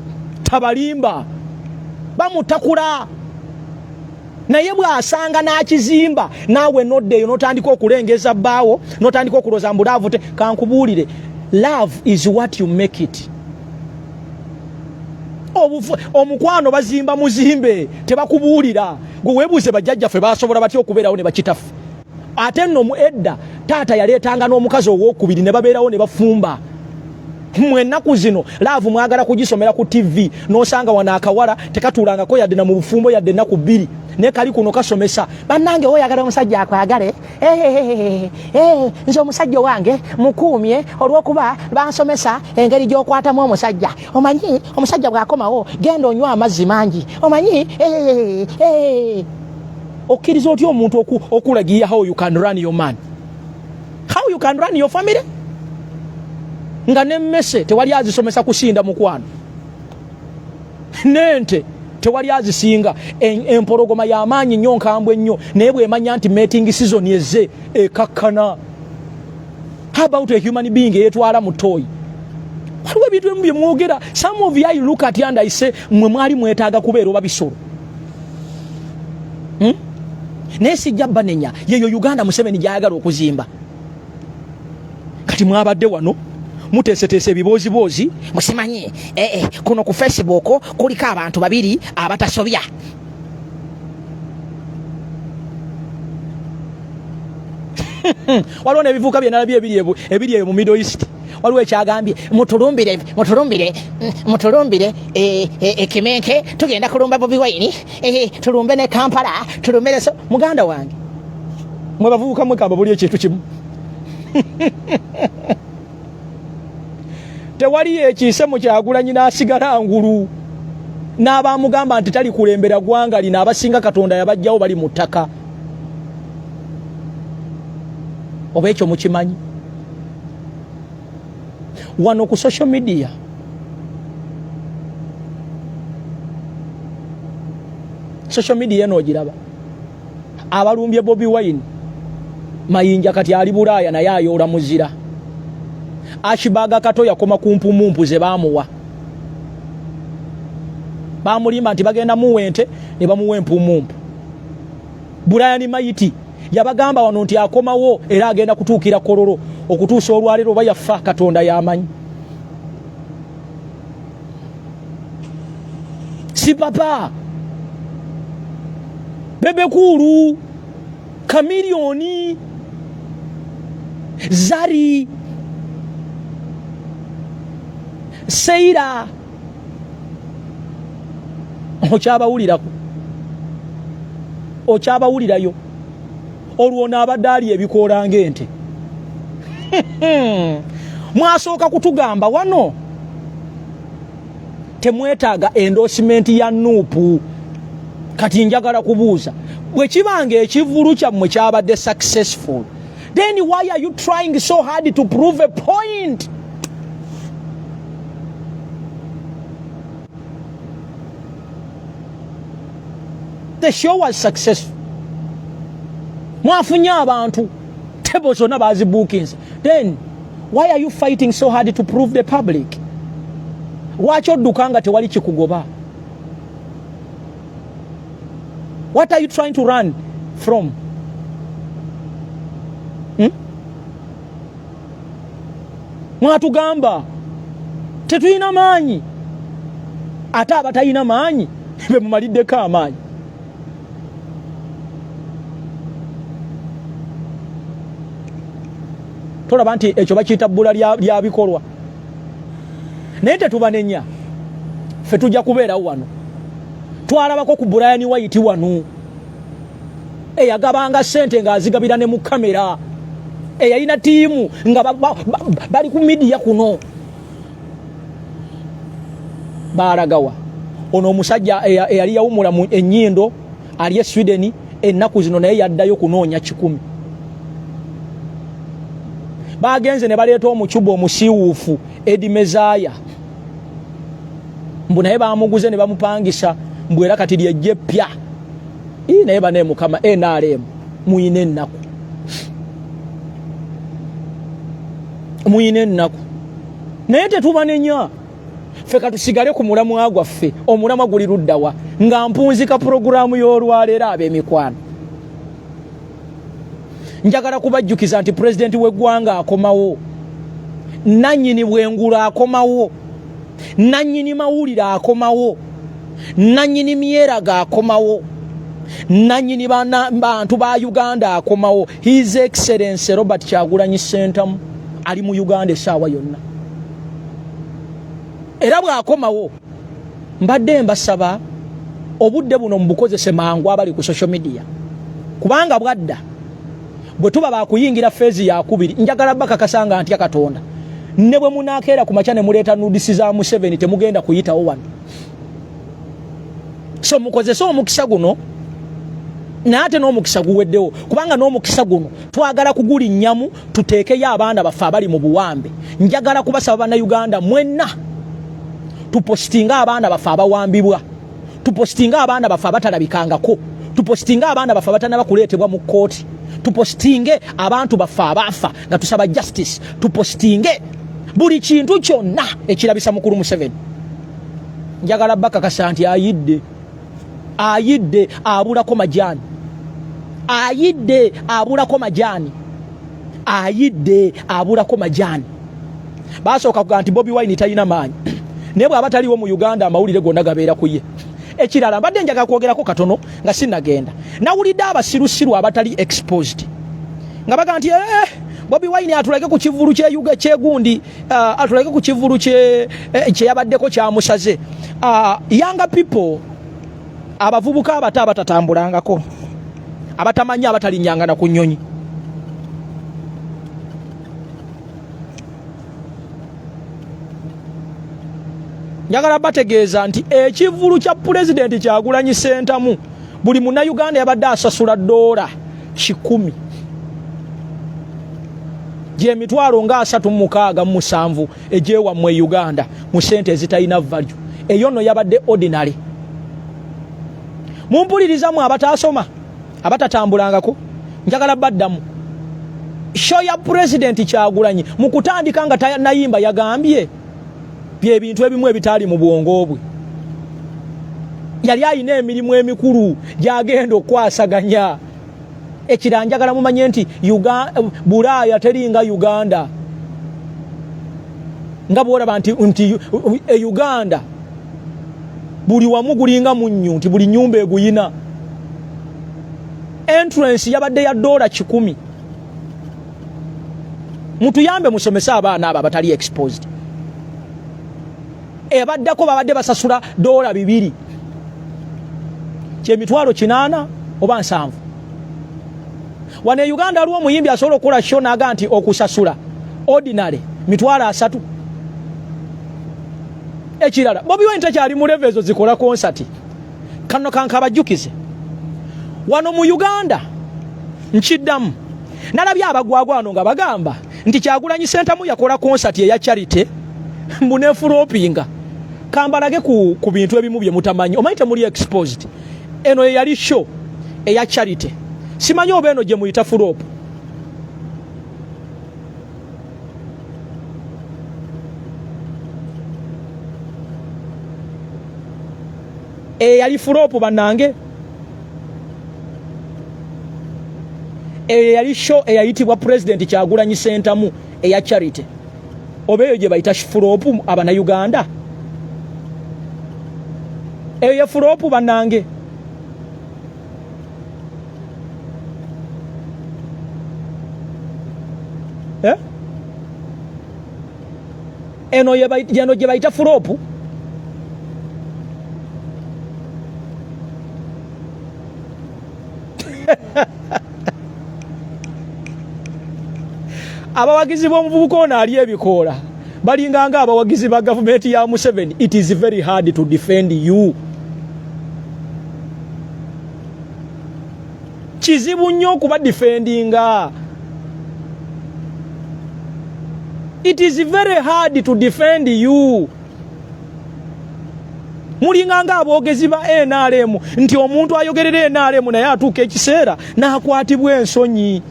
Tabalimba bamutakula naye bw'asanga n'akizimba naawe noddeyo n'otandika okulengeza bbaawo n'otandika okuloza mbu laavu te. Kankubuulire, love is what you make it. Omukwano bazimba muzimbe tebakubuulira. Gwe weebuuze bajjajjaffe basobola batya okubeerawo ne bakitaffe. Ate nno mu edda taata yaleetanga n'omukazi ow'okubiri ne babeerawo ne bafumba. Mmwe ennaku zino laavu mwagala kugisomera ku TV n'osanga wano akawala tekatuulangako yadde na mu bufumbo yadde ennaku 2 naye kali kuno kasomesa. Bannange oyagala omusajja akwagale, nze omusajja wange mukuumye olw'okuba bansomesa engeri gy'okwatamu omusajja. Omanyi omusajja bw'akomawo genda onywa amazzi mangi. Omanyi okkiriza otya omuntu okulagira how you can run your man, how you can run your family? Nga nemmese tewali azisomesa kusinda mukwano, nente tewali azisinga. Empologoma y'amaanyi nnyo nkambwe nnyo naye bw'emanya nti mating season yezze ekakkana. How about a human being etwala mutoyi? Waliwo ebintu bye mwogera. Some of you look at you and I say mwe mwali mwetaaga kubeera oba bisolo. Nesi jabba nenya yeyo Uganda Museveni gyayagala okuzimba. Kati mwabadde wano muteeseteese ebibozibozi musimanyi kuno ku Facebook kuliko abantu babiri abatasobya. Waliwo n'ebivuuka bye nalabye ebiri eyo mu Middle East. Waliwo ekyagambye mutulumbire Kimenke tugenda kulumba Bobi Wine tulumbe ne Kampala tulumbe so muganda wange mwe bavubuka mwekamba buli ekintu kimu. Tewali ekiise mu Kyagulanyi n'asigala ngulu n'abamugamba nti tali kulembera gwanga lina abasinga Katonda yabajjawo bali mu ttaka. Oba ekyo mukimanyi? Wano ku social media eno ogiraba abalumbye Bobi Wine mayinja kati ali Bulaaya naye ayoola muzira. Ashibaga Kato yakoma ku mpumumpu ze baamuwa baamulimba nti bagenda muwente ne bamuwa empumumpu. Bulaaya ni mayiti yabagamba wano nti akomawo era agenda kutuukira Kololo okutuusa olwaliro oba yafa Katonda yamanyi. Si papa Bebe Kulu Kamilioni Zari Seira okyabawulirayo olwona abaddaali ebikoola ng'ente. Mwasooka kutugamba wano temwetaaga endorsement ya Nuupu. Kati njagala kubuuza bwe kibanga ekivulu kyammwe kyabadde successful, then why are you trying so hard to prove a point? The show was successful. Mwafunye abantu tebo zonna bazi bookings. Then why are you fighting so hard to prove the public? Lwaki oddukanga tewali kikugoba? What are you trying to run from? Mwatugamba tetuyina maanyi, ate abatayina maanyi be mumaliddeko amaanyi. Tolaba nti ekyo bakiyita bbula lya bikolwa. Naye tetubanenya ffe tujja kubeerawo wano. Twalabako ku Brian White wano eyagabanga ssente ng'azigabira ne mu kamera, eyalina tiimu nga bali ku midiya kuno. Baalagawa ono omusajja eyali yawumula mu ennyindo ali e Sweden ennaku zino naye yaddayo kunoonya 10. Bagenze ne baleeta omucuba omusiiwuufu Edi Mezaya mbu naye baamuguze ne bamupangisa mbu era kati lyejje ppya. Naye bane mukama NRM muyina ennaku. Naye tetubanenya ffe katusigale ku mulamwa gwaffe. Omulamwa guli luddawa nga mpunzika puroguramu y'olwaleero ab'emikwano. Njagala kubajjukiza nti pulezidenti w'eggwanga akomawo, nannyini bwengulu akomawo, nannyini mawulire akomawo, nannyini myeraga akomawo, nannyini bantu ba Uganda akomawo. His Excellency Robert Kyagulanyi Ssentamu ali mu Uganda essaawa yonna. Era bw'akomawo mbadde mbasaba obudde buno mubukozese mangu abali ku social media, kubanga bwadda bwe tuba bakuyingira feezi ya 2 njagala bakakasanga ntya Katonda ne bwe munaakeera ku makya ne muleeta nudisi za Museveni temugenda kuyitawo wano. So mukozese omukisa guno naate n'omukisa guweddewo, kubanga n'omukisa guno twagala kuguli nnyamu tuteekeyo abaana baffe abali mu buwambe. Njagala kubasaba bannayuganda mwenna tupositinga abaana baffe abawambibwa, tupositinga abaana baffe abatalabikangako, tupositinga abaana baffe abatanaba kuleetebwa mu kkooti, tupostinge abantu bafa abafa nga tusaba justice, tupostinge buli kintu kyonna ekirabisa mukulu Museveni. Njagala bakakasa nti ayidde abulako majani, ayidde abulako majani, ayidde abulako majani. Basooka kuga nti Bobi Wine talina maanyi naye bw'aba taliwo mu Uganda amawulire gonna gabeera ku ye. Ekirala mbadde njaga kwogerako katono nga sinnagenda, nawulidde abasirusiru abatali exposed nga baga nti Bobi Wine atulage ku kivulu kyegundi, atulage ku kivulu kye yabaddeko kyamusaze. Younger people, abavubuka abato abatatambulangako, abatamanyi, abatalinyangana ku nnyonyi. Njagala bategeeza nti ekivulu kya pulezidenti Kyagulanyi Ssentamu buli munnayuganda yabadde asasula $100 gy'emitwalo nga 367 egyewammwe Uganda mu ssente ezitalina value. Eyo nno yabadde ordinary. Mumpulirizamu abatasoma, abatatambulangako, njagala baddamu. Show ya pulezidenti Kyagulanyi mu kutandika nga tayinayimba yagambye byebintu ebimu ebitali mu bwongo bwe. Yali ayina emirimu emikulu gyagenda okwasaganya. Ekira njagala mumanye nti Bulaaya teringa Uganda. Nga bw'olaba nti Uganda buli wamu gulinga munnyu, nti buli nnyumba eguyina. Entrance yabadde ya $10. Mutuyambe musomese abaana abo abatali exposed. Ebaddako babadde basasula $2 ky'emitwalo 8 oba 7. Wano e Uganda aliwo omuyimbi asobola okukola show naga nti okusasula ordinary mitwalo 3. Ekirala Bobi Wine takyali mu level ezo zikola concert. Kano kankabajjukize wano mu Uganda nkiddamu nalabye abagwagwano nga bagamba nti Kyagulanyi Ssentamu yakola concert eya charity mbunefuropinga. Kambalage ku bintu ebimu bye mutamanyi, omanyi temuli exposed. Eno yali show eya charity. Simanyi oba eno gye muyita furopu. Yali furopu bannange. Yali show eyayitibwa President Kyagulanyi Ssentamu eya charity. Oba eyo gye bayita furopu Abannayuganda. Eyo ye furopu bannange. Eno gye bayita furopu. Abawagizi b'omuvubuka ono ali ebikoola balinganga abawagizi ba gavumenti ya Museveni. It is very hard to defend you. Kizibu nnyo okuba defendinga. It is very hard to defend you. Mulinganga aboogezi ba NRM nti omuntu ayogerera NRM naye atuuka ekiseera n'akwatibwa ensonyi.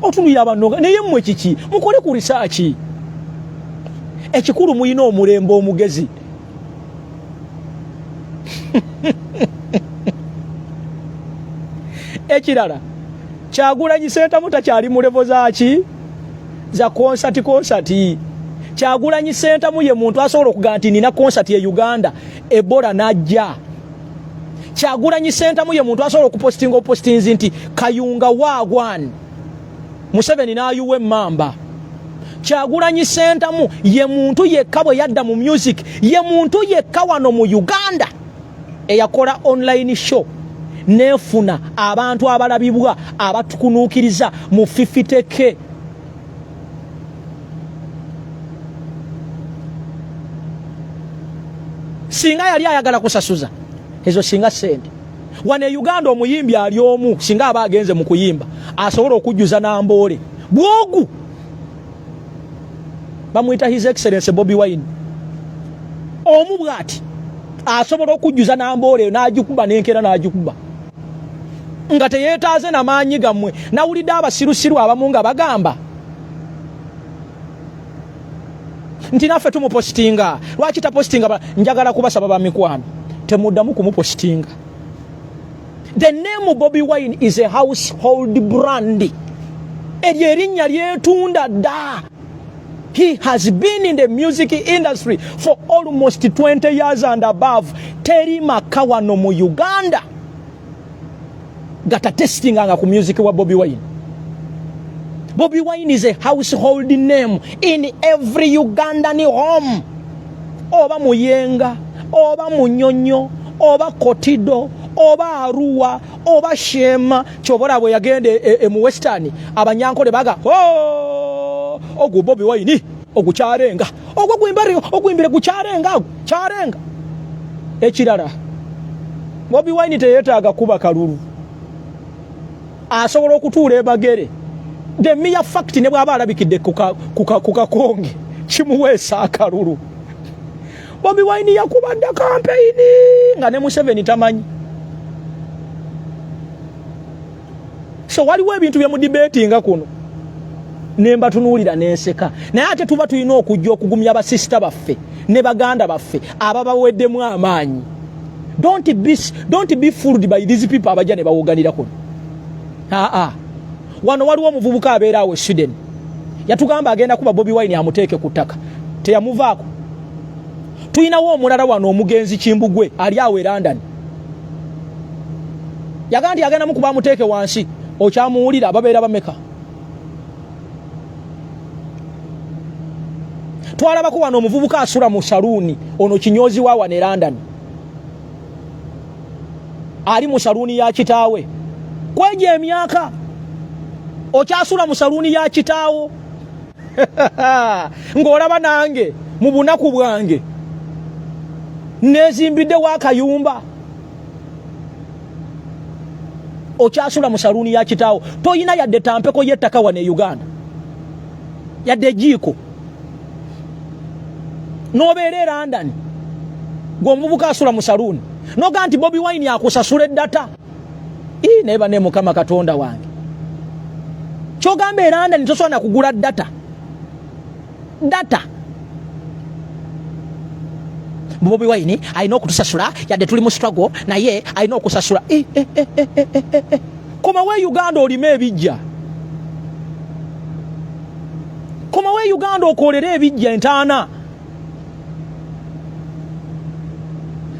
Otunulira abannoga naye mmwe kiki mukole ku research. Ekikulu muyina omulembe omugezi. Ekirala Kyagulanyi Ssentamu takyali mu levo zaaki za concert. Kyagulanyi Ssentamu ye muntu asobola okugaa nti nina concert ye Uganda Ebola najja. Kyagulanyi Ssentamu ye muntu asobola okupostinga opostinzi nti Kayunga wagwan Museveni n'ayuwa emmamba. Kyagulanyi Ssentamu ye muntu yekka bwe yadda mu music, ye muntu yekka wano mu Uganda eyakola online show nefuna abantu abalabibwa abatukunuukiriza mu 50K. Singa yali ayagala kusasuza ezo singa sente. Wano e Uganda omuyimbi ali omu singa aba agenze mu kuyimba asobola okujjuza Namboole bwogu bamuyita His Excellency Bobi Wine. omu bwati asobola okujjuza namboole n'agikuba n'enkera n'agikuba nga teyeetaaze n'amaanyi gammwe. Nawulidde abasirusiru abamu nga bagamba nti naffe tumupositinga. Lwaki tapositinga? Njagala kubasaba ba mikwano temuddamu kumupositinga. The name Bobi Wine is a household brand. Eryo erinnya lyetunda dda. He has been in the music industry for almost 20 years and above. Teri makawano mu Uganda gata testing anga ku music wa Bobi Wine. Bobi Wine is a household name in every Ugandan home. Oba Muyenga, oba Munyonyo, oba Kotido, oba Arua, oba Shema. Chobola bwe yagende mu Western abanyankole baga ogu Bobi Wine ogukyarenga ogwimbire gukyarenga kyarenga. Ekirala Bobi Wine teyetaaga kuba kalulu, asobola okutuula ebagere. The mere fact ne bwaba alabikidde kukakonge kimuweesa akalulu. Bobi Wine yakubadde campaign nga ne Museveni tamanyi. So waliwo ebintu bye mu debate nga kuno nemba tunuulira n'enseka, naye ate tuba tulina okujja okugumya basisita baffe ne baganda baffe ababaweddemu amaanyi. Don't be fooled by these people abajja ne bawoganira kuno. Wano waliwo omuvubuka abeera awo Sweden yatugamba agenda kuba Bobi Wine amuteeke ku ttaka, teyamuvaako. Tuyinawo omulala wano omugenzi Kimbugwe ali awo e London yagandi agenda mukuba amuteeke wansi. Okyamuwulira ababeera bameka? Twalabako wano omuvubuka asula mu saluuni, ono kinyozi wa wane London ali mu saluuni ya kitaawe. Kweje emyaka okyasula mu saluuni ya kitaawo ng'olaba nange mu bunaku bwange nezimbidde wakayumba. Okyasula mu saluuni ya kitaawo, toyina yadde tampeko y'ettaka wane e Uganda, yadde jiiko. Nobeera e London ng'omuvubuka asula mu saluuni noga nti Bobi Wine akusasula eddata. Neba ne Mukama Katonda wange, kyogamba e London tosobola kugula data. Bobi Wine alina okutusasula yadde tuli mu struggle naye alina okusasula. Komawe Uganda olime ebijja, komawe Uganda okolere ebijja entaana.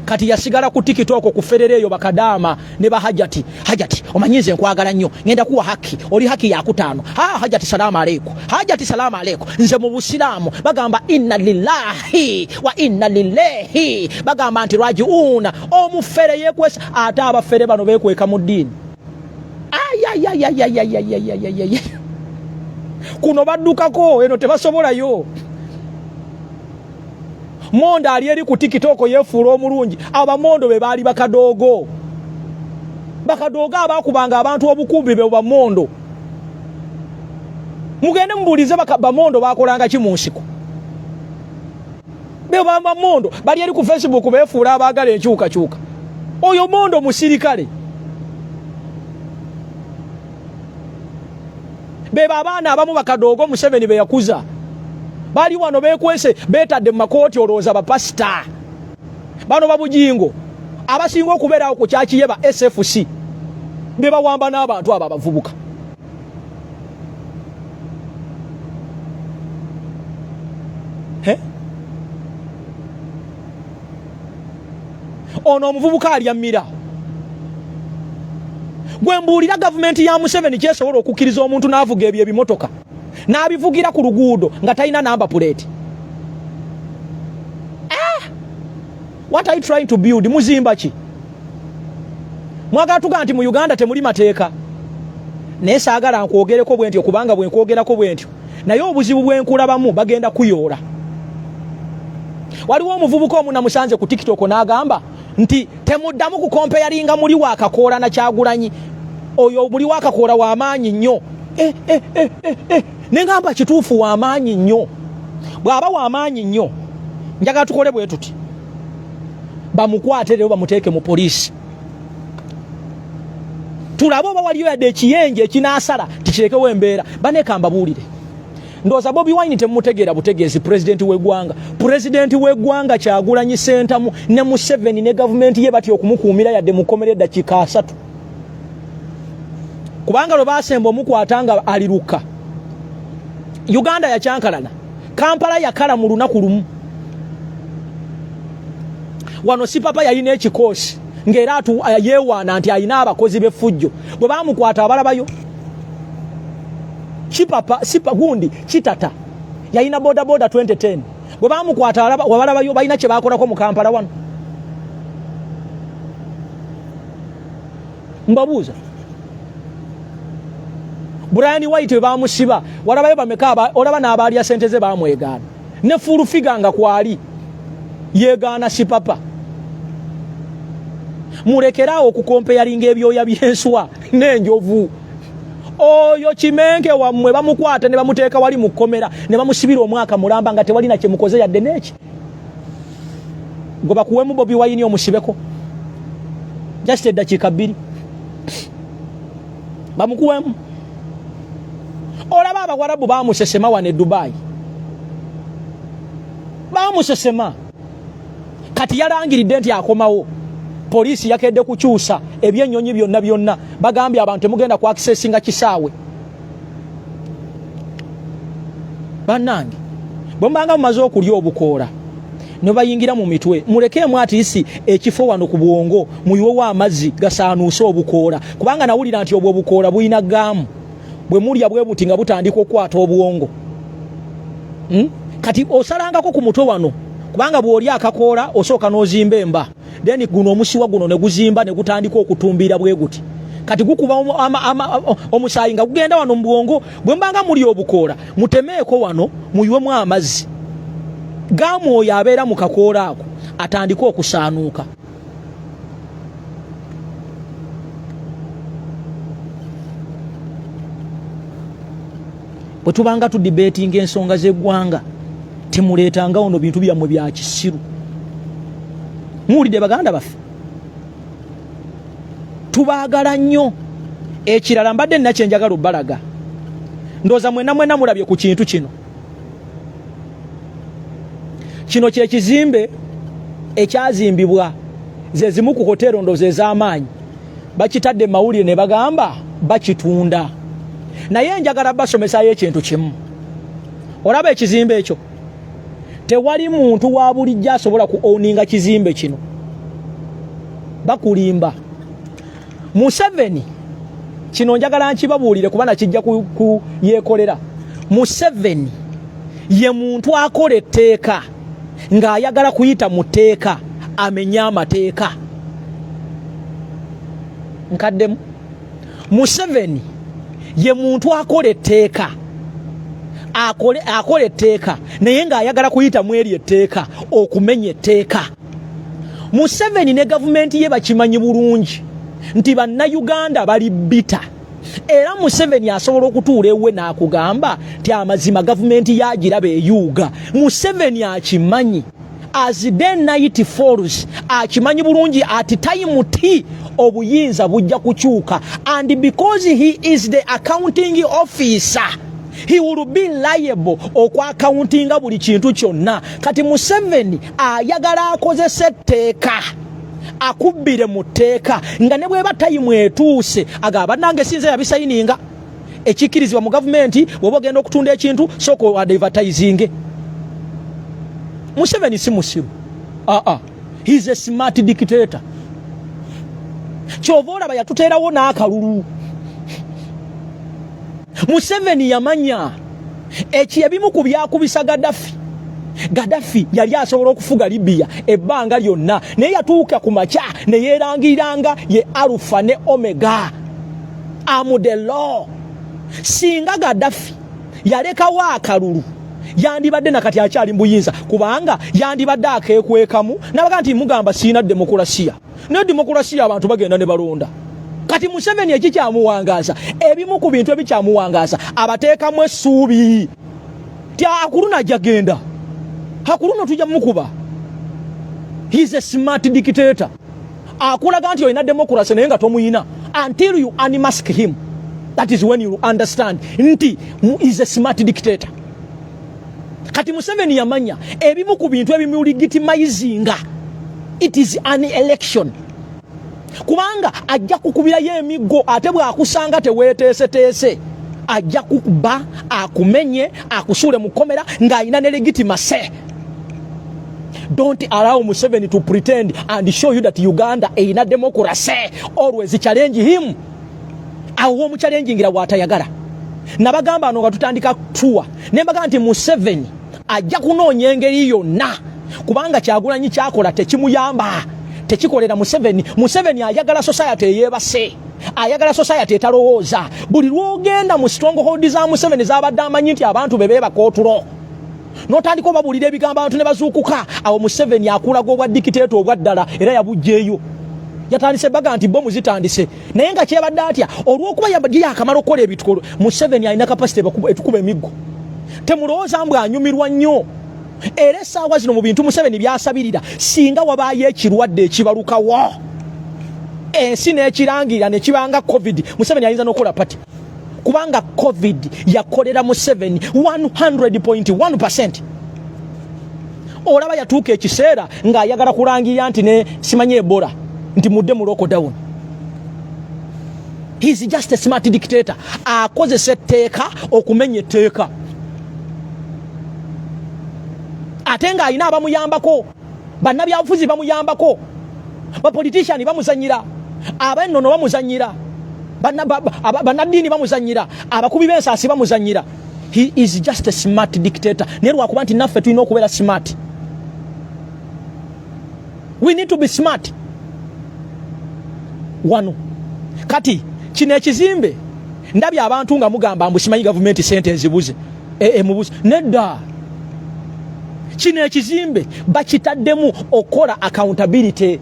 Kati yasigala ku TikTok okuferera eyo bakadama ne bahajati. Hajati omanyize nkwagala nnyo, ngenda kuwa haki, oli haki ya kutaano. Hajati salamu aleikum, hajati salamu aleikum. Nze mu Busiraamu bagamba inna lillahi wa inna ilaihi, bagamba nti rajiuna. Omufere yekwesa ate abafere bano bekweka mu ddiini. Kuno baddukako eno tebasobolayo. Monda ali eri ku TikTok yefuula omulungi. Abamondo be baali bakadoogo abakubanga abantu obukumbi be bamondo. Mugende mbulize bamondo bakolanga ki mu nsiko. Be bamondo bali eri ku Facebook befuula abaagala enkyukakyuka. Oyo mondo musirikale. Be abaana abamu bakadoogo Museveni be yakuza. Bali wano bekwese betadde makooti olooza bapasita. Bano babujingo abasinga okubeerawo ku kyaki yeba SFC be bawamba n'abantu abo abavubuka. Ono omuvubuka alyamira. Gwe mbuulira gavumenti ya Museveni kyesobola okukkiriza omuntu n'avuga ebyo ebimotoka n'abivugira ku luguudo nga talina namba plate. What are you trying to build? Muzimba ki? Mwagala tuga nti mu Uganda temuli mateeka. Naye saagala nkwogereko bwe ntyo kubanga bwe nkwogerako bwe ntyo naye obuzibu bwe nkulabamu bagenda kuyoola. Waliwo omuvubuka omu namusanze ku TikTok n'agamba nti temuddamu ku comparinga muli wakakoola na Kyagulanyi. Oyo muli wakakoola wa maanyi nnyo. Nengamba kituufu wa maanyi nnyo. Bw'aba wa maanyi nnyo njagala tukole bwe tuti. bamukwate leo bamuteeke mu police. Tulabo bawaliyo yadde ekiyenje ekinasala tikirekewo embeera banekamba buulire. Ndoza Bobi Wine temutegeera butegeezi president w'eggwanga. President w'eggwanga Kyagulanyi Ssentamu ne Museveni ne government ye bati okumukuumira yadde mukomere dakika 3. Kubanga lo basemba omukwatanga aliruka. Uganda ya kyankalana. Kampala yakala mu lunaku lumu. Wano si papa yalina ekikoosi ng'era yeewaana nti alina abakozi b'effujjo. Bwe baamukwata abalabayo. Chipapa sipa gundi chitata yalina boda 2010. Bwe baamukwata abalabayo balina kye baakolako mu Kampala wano. Mbabuuza. Brian White we baamusiba walabayo bameka olaba n'abaali ya sente ze baamwegaana. Ne fulu figanga kwali yeegaana si papa. Mulekeraawo okukompeyalinga ebyoya by'enswa n'enjovu. Oyo Kimenke wammwe bamukwata ne bamuteeka wali mu kkomera ne bamusibira omwaka mulamba nga tewali na kye mukoze yadde neki. Gwe bakuwemu Bobi Wine omusibeko. Just eddakiika 2. Bamukuwemu. Olaba abawarabu baamusesema wane Dubai. Baamusesema. Kati yalangiridde nti akomawo. Polisi yakedde kukyusa ebyennyonyi byonna bagambye abantu temugenda ku accessinga kisaawe. Bannange bombanga mumaze okulya obukoola ne bayingira mu mitwe mulekeemu atisi ekifo wano ku bwongo muyiwewo amazzi gasaanuusa obukoola kubanga nawulira nti obwo obukoola buyina gaamu bwe mulya bwe buti nga butandika okwata obwongo. Kati osalangako ku mutwe wano kubanga bw'oli akakoola osooka n'ozimba emba. Then guno omusiwa guno ne guzimba ne gutandika okutumbira bwe guti. Kati gukuba omusaayi nga gugenda wano mu bwongo bwe mbanga muli obukoola mutemeeko wano muyiwemu amazzi. Gaamu oyo abeera mu kakoola ako atandika okusaanuuka. Bwe tubanga tudibeetinga ensonga z'eggwanga temuleetanga ono bintu byammwe bya kisiru. Muwulidde baganda baffe tubaagala nnyo. Ekirala mbadde nina kyenjagala obbalaga. Ndooza mwena mulabye ku kintu kino. Kino kye kizimbe ekyazimbibwa ze zimu ku hotero ndooza ez'amaanyi. Bakitadde mawulire ne bagamba bakitunda. Naye njagala basomesayo ekintu kimu. Olaba ekizimbe ekyo tewali muntu wa bulijjo asobola ku owninga kizimbe kino. Bakulimba. Museveni kino njagala nkibabuulire kuba nakijja ku yeekolera. Museveni ye muntu akola etteeka ng'ayagala kuyita mu tteeka amenya amateeka. Nkaddemu. Museveni ye muntu akola etteeka akole etteeka naye ng'ayagala kuyita mu eri etteeka okumenya etteeka. Museveni ne gavumenti ye bakimanyi bulungi nti bannayuganda bali bita. Era Museveni asobola okutuula ewe n'akugamba nti amazima gavumenti yagiraba eyuuga. Museveni akimanyi. As the night falls akimanyi bulungi ati time ti obuyinza bujja kukyuka. And because he is the accounting officer, he will be liable okwa accountinga buli kintu kyonna. Kati Museveni ayagala akozese etteeka akubbire mu tteeka nga ne bweba tayimu etuuse agamba nange sinze yabisayininga ekikkirizibwa mu gavumenti bw'oba ogenda okutunda ekintu sooka advertising. Museveni si musiru. He is a smart dictator. Kyova olaba yatuteerawo n'akalulu. Museveni yamanya ebimu ku byakubisa Gaddafi yali asobola okufuga Libya ebbanga lyonna naye yatuuka ku makya ne yeerangiranga ye Alpha ne Omega. Am the law. Singa Gaddafi yalekawo akalulu yandibadde nakati akyali mbuyinza kubanga yandibadde akeekwekamu nabaga nti mugamba siina demokrasiya. Ne demokrasiya abantu bagenda ne balonda. Kati Museveni ekikyamuwangaza ebimu ku bintu ebikyamuwangaza abateekamu essuubi ti Kuluno ajja genda. Kuluno tujja mukuba. He's a smart dictator. Akulaga nti oyina democracy naye nga tomuyina until you unmask him. That is when you understand nti is a smart dictator. Kati Museveni yamanya ebimu ku bintu ebimu legitimizinga. It is an election. Kubanga ajja kukubira ye emigo ate bwa akusanga teweteese ajja kukuba akumenye akusule mukomera nga ina ne legitimacy. Don't allow Museveni to pretend and show you that Uganda ina democracy. Always challenge him. Awo mu challenge ngira watayagala. Nabagamba ano gatutandika tuwa. Nembaga nti Museveni ajja kunonya engeri yonna. Kubanga Kyagulanyi kyakola tekimuyamba. Tekikolera Museveni. Museveni ayagala society eyebase. Ayagala society etalowooza. Buli lwogenda mu stronghold za Museveni z'abadde amanyi nti abantu bebeeba kootulo. Notandika obabulira ebigambo abantu ne bazuukuka. Awo Museveni akulaga obwa dictator obwa ddala era yabujjeeyo. Yatandise baga nti bomu zitandise. Naye nga kyebadde atya olw'okuba yabadde akamala okukola ebitukola Museveni alina capacity etukuba emiggo. Temulowooza mbwe anyumirwa nnyo. Era essaawa zino mu bintu Museveni byasabirira singa wabaayo ekirwadde ekibalukawo ensi n'ekirangirira ne kibanga COVID Museveni ayinza n'okola pati kubanga COVID yakolera Museveni 100.1%. Olaba yatuuka ekiseera ng'ayagala kulangirira nti ne simanye Ebola nti mudde mu lockdown. He's just a smart dictator. Akozesa etteeka okumenya etteeka. Atenga alina abamuyambako, bannabyabufuzi bamuyambako, bapolitician bamuzanyira, abannono bamuzanyira, bannaddiini bamuzanyira, abakubi b'ensaasi bamuzanyira. He is just a smart dictator. Naye lwakuba nti naffe tulina okubeera smart. We need to be smart. Wano kati kino ekizimbe ndabye abantu nga mugamba mbu simanyi gavumenti sente ezibuze emubuze nedda. Kino ekizimbe bakitaddemu okola accountability.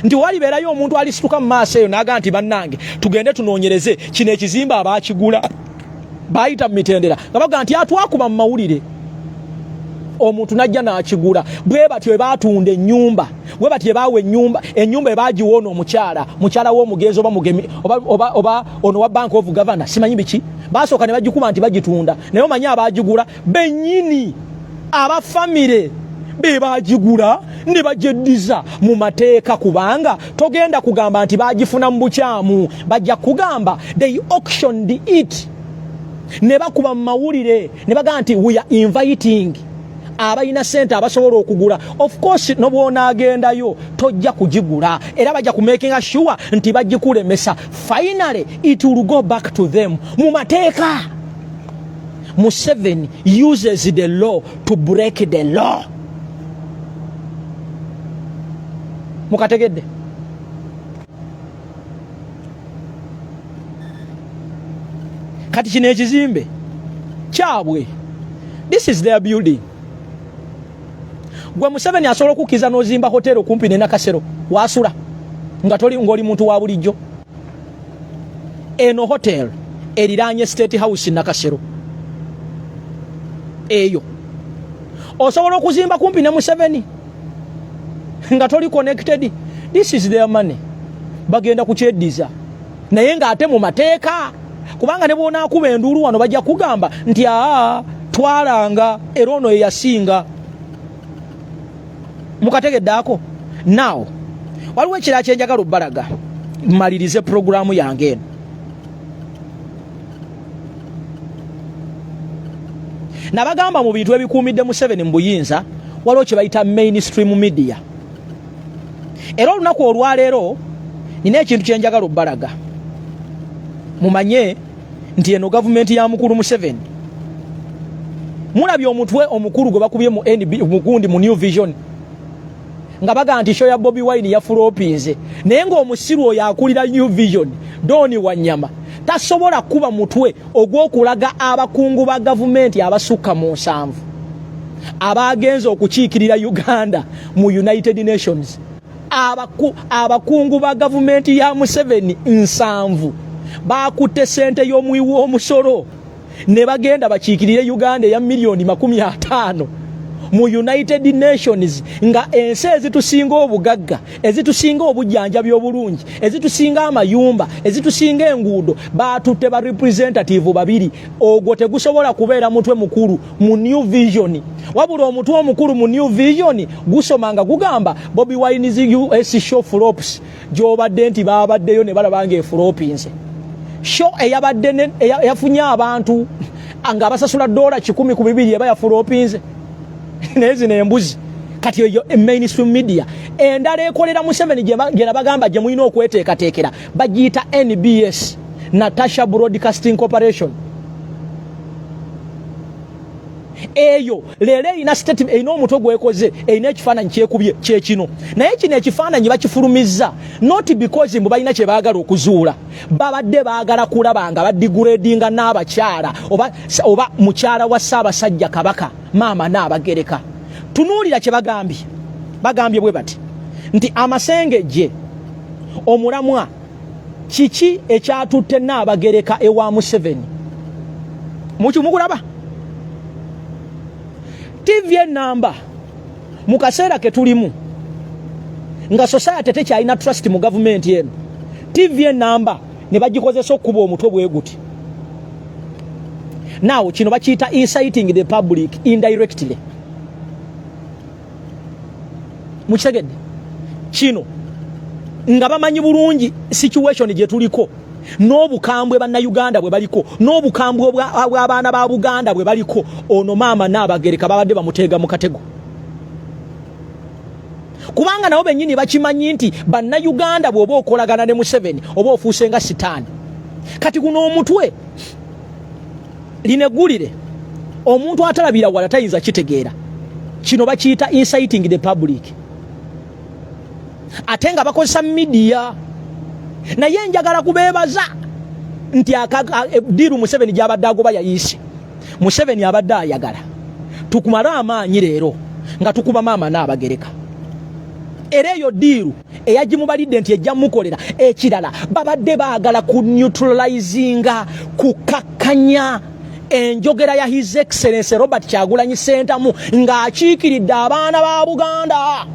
Nti walibeerayo omuntu alisituka mu maaso eyo n'aga nti bannange tugende tunoonyereze kino ekizimbe abaakigula bayita mu mitendera nga baga nti atwakuba mu mawulire omuntu najja n'akigula. Bwe batyo baatunda ennyumba, bwe batyo baawe ennyumba ebaagiwoona mukyala w'omugenzi oba mugemi oba ono wa Bank of Governor simanyi biki baasooka ne bagikuba nti bagitunda naye omanyi abaagigula bennyini aba family be bagigula ne bajeddiza mu mateeka kubanga togenda kugamba nti bagifuna mu bukyamu bajja kugamba they auctioned it ne bakuba mu mawulire ne baga nti we are inviting abayina sente abasobola okugula. Of course nobona agendayo tojja kugigula era bajja ku making sure nti bagikulemesa. Finally it will go back to them mu mateeka. Museveni uses the law to break the law. Mukategedde. Kati kino ekizimbe kyabwe. This is their building. Gwe Museveni asobola okukiza n'ozimba hotelo kumpi ne Nakasero wasula nga toli ngoli muntu wa bulijjo. Eno hotel eriraanye State House Nakasero. Eyo osobola okuzimba kumpi ne Museveni nga toli connected. This is their money. Bagenda kukyeddiza naye nga ate mu mateeka kubanga ne bona akuba enduulu wano bajja kugamba nti twalanga era ono eyasinga. Mukategeddaako. Now waliwo ekirala kyenjagala obbalaga mmalirize programu yange eno. Nabagamba mu bintu ebikuumidde Museveni mu buyinza waliwo kye bayita mainstream media. Era olunaku olwaleero nina ekintu kyenjagala obbalaga mumanye nti eno gavumenti ya mukulu Museveni mulabye omutwe omukulu gwe bakubye mu mugundi mu New Vision nga baga nti show ya Bobi Wine ya flopinze naye ng'omusiru oyo akulira New Vision Doni Wanyama tasobola kuba mutwe ogw'okulaga abakungu ba gavumenti abasukka mu 7 abagenza okukiikirira Uganda mu United Nations. Abakungu ba gavumenti ya Museveni 7 bakutte sente y'omuwi w'omusolo ne bagenda bakiikirire Uganda ya milioni 50 mu United Nations nga ensi ezitusinga obugagga, ezitusinga obujjanjabi obulungi, ezitusinga amayumba, ezitusinga enguudo baatutte ba representative babiri. Ogwo tegusobola kubeera mutwe mukulu mu New Vision. Wabula omutwe omukulu mu New Vision gusomanga gugamba Bobi Wine is US show flops. Gyobadde nti baabaddeyo ne balabanga eflopinze. Show eyabadde eyafunya abantu anga basasula $100 ku bibiri eba flopinze. Nezi nembuzi. Kati yo mainstream media endala ekolera mu 7 gye nabagamba gye mulina okweteekateekera bagiyita NBS, Natasha Broadcasting Corporation. Eyo lero ina statement ino omuto gwekoze ina ekifaananyi kyekubye kyekino naye kino ekifaananyi bakifulumizza not because mbu balina kye baagala okuzuula, babadde baagala kulaba nga badigradinga n'abakyala oba mukyala wa Ssaabasajja Kabaka Maama Nnaabagereka. Tunuulira kye bagambye bwe bati nti amasengejje omulamwa kiki ekyatutte Nnaabagereka ewa Museveni. Mukulaba TV namba mu kaseera ke tulimu nga society tekyalina trust mu government yenu. TV namba ne bagikozesa okuba omutwe bwe guti. Now kino bakiyita inciting the public indirectly. Mukitegedde kino nga bamanyi bulungi situation gye tuliko n'obukambwe bannayuganda bwe baliko n'obukambwe bw'abaana ba Buganda bwe baliko, ono Maama Nnaabagereka babadde bamuteega mu katego. Kubanga nabo bennyini bakimanyi nti bannayuganda bw'oba okolagana ne Museveni oba ofuuse nga sitaani. Kati guno omutwe lineggulire omuntu atalabira wala tayinza kitegeera. Kino bakiyita inciting the public. Ate nga bakozesa media. Naye njagala kubeebaza nti diru Museveni gy'abadde agoba yayise. Museveni abadde ayagala tukumala amaanyi leero nga tukuba Maama Nnaabagereka. Era eyo diru eyagimubalidde nti ejja mukolera ekirala babadde baagala ku neutralizinga kukakkanya enjogera ya His Excellency Robert Kyagulanyi Ssentamu ng'akiikiridde abaana ba Buganda.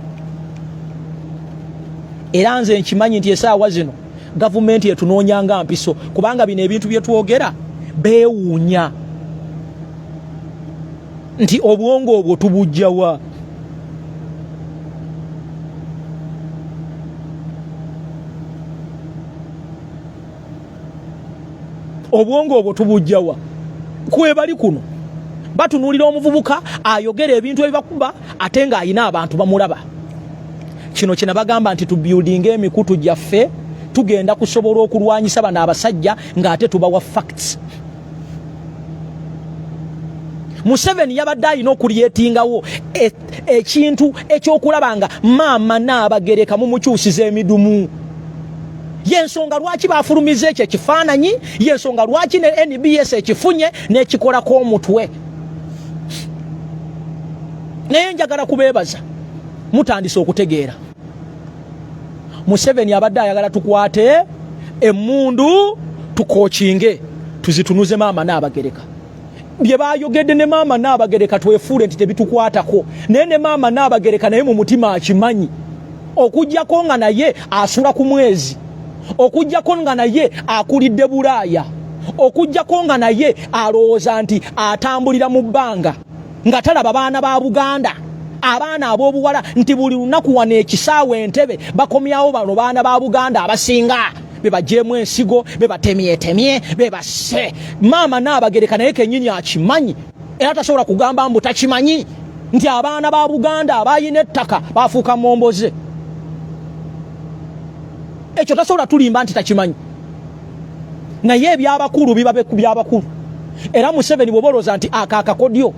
Era nze nkimanyi nti essaawa zino gavumenti yetunoonyanga mpiso kubanga bino ebintu bye twogera beewuunya nti obwongo obwo tubujjawa. Obwongo obwo tubujjawa. Kwe bali kuno batunuulira omuvubuka ayogera ebintu ebibakuba ate ng'ayina abantu bamulaba. Kino kye nabagamba nti tubuildinga emikutu gyaffe tugenda kusobola okulwanyisa bano abasajja ng'ate tubawa facts. Museveni yabadde alina okulyetingawo ekintu ekyokulaba nga Maama Nnaabagereka mumukyusiza emidumu. Yensonga lwaki bafulumiza ekyo ekifaananyi, yensonga lwaki ne NBS ekifunye n'ekikolako omutwe. Naye njagala kubeebaza mutandise okutegeera Museveni abadde ayagala tukwate emmundu tukookinge tuzitunuze Maama Nnaabagereka. Bye bayogedde ne Maama Nnaabagereka twefuule nti tebitukwatako. Naye ne Maama Nnaabagereka naye mu mutima akimanyi. Okujjako nga naye asula ku mwezi, okujjako nga naye akulidde Bulaaya, okujjako nga naye alowooza nti atambulira mu bbanga nga talaba baana ba Buganda, abaana ab'obuwala nti buli lunaku wano ekisaawe Entebbe bakomyawo bano baana ba Buganda abasinga bebajeemu ensigo bebatemyetemye bebase. Maama Nnaabagereka naye kennyini akimanyi era tasobola kugamba mbu takimanyi nti abaana ba Buganda abayina ettaka bafuuka momboze. Ekyo tasobola tulimba nti takimanyi. Naye ebyabakulu biba byabakulu. Era Museveni bw'obolooza nti akakodyo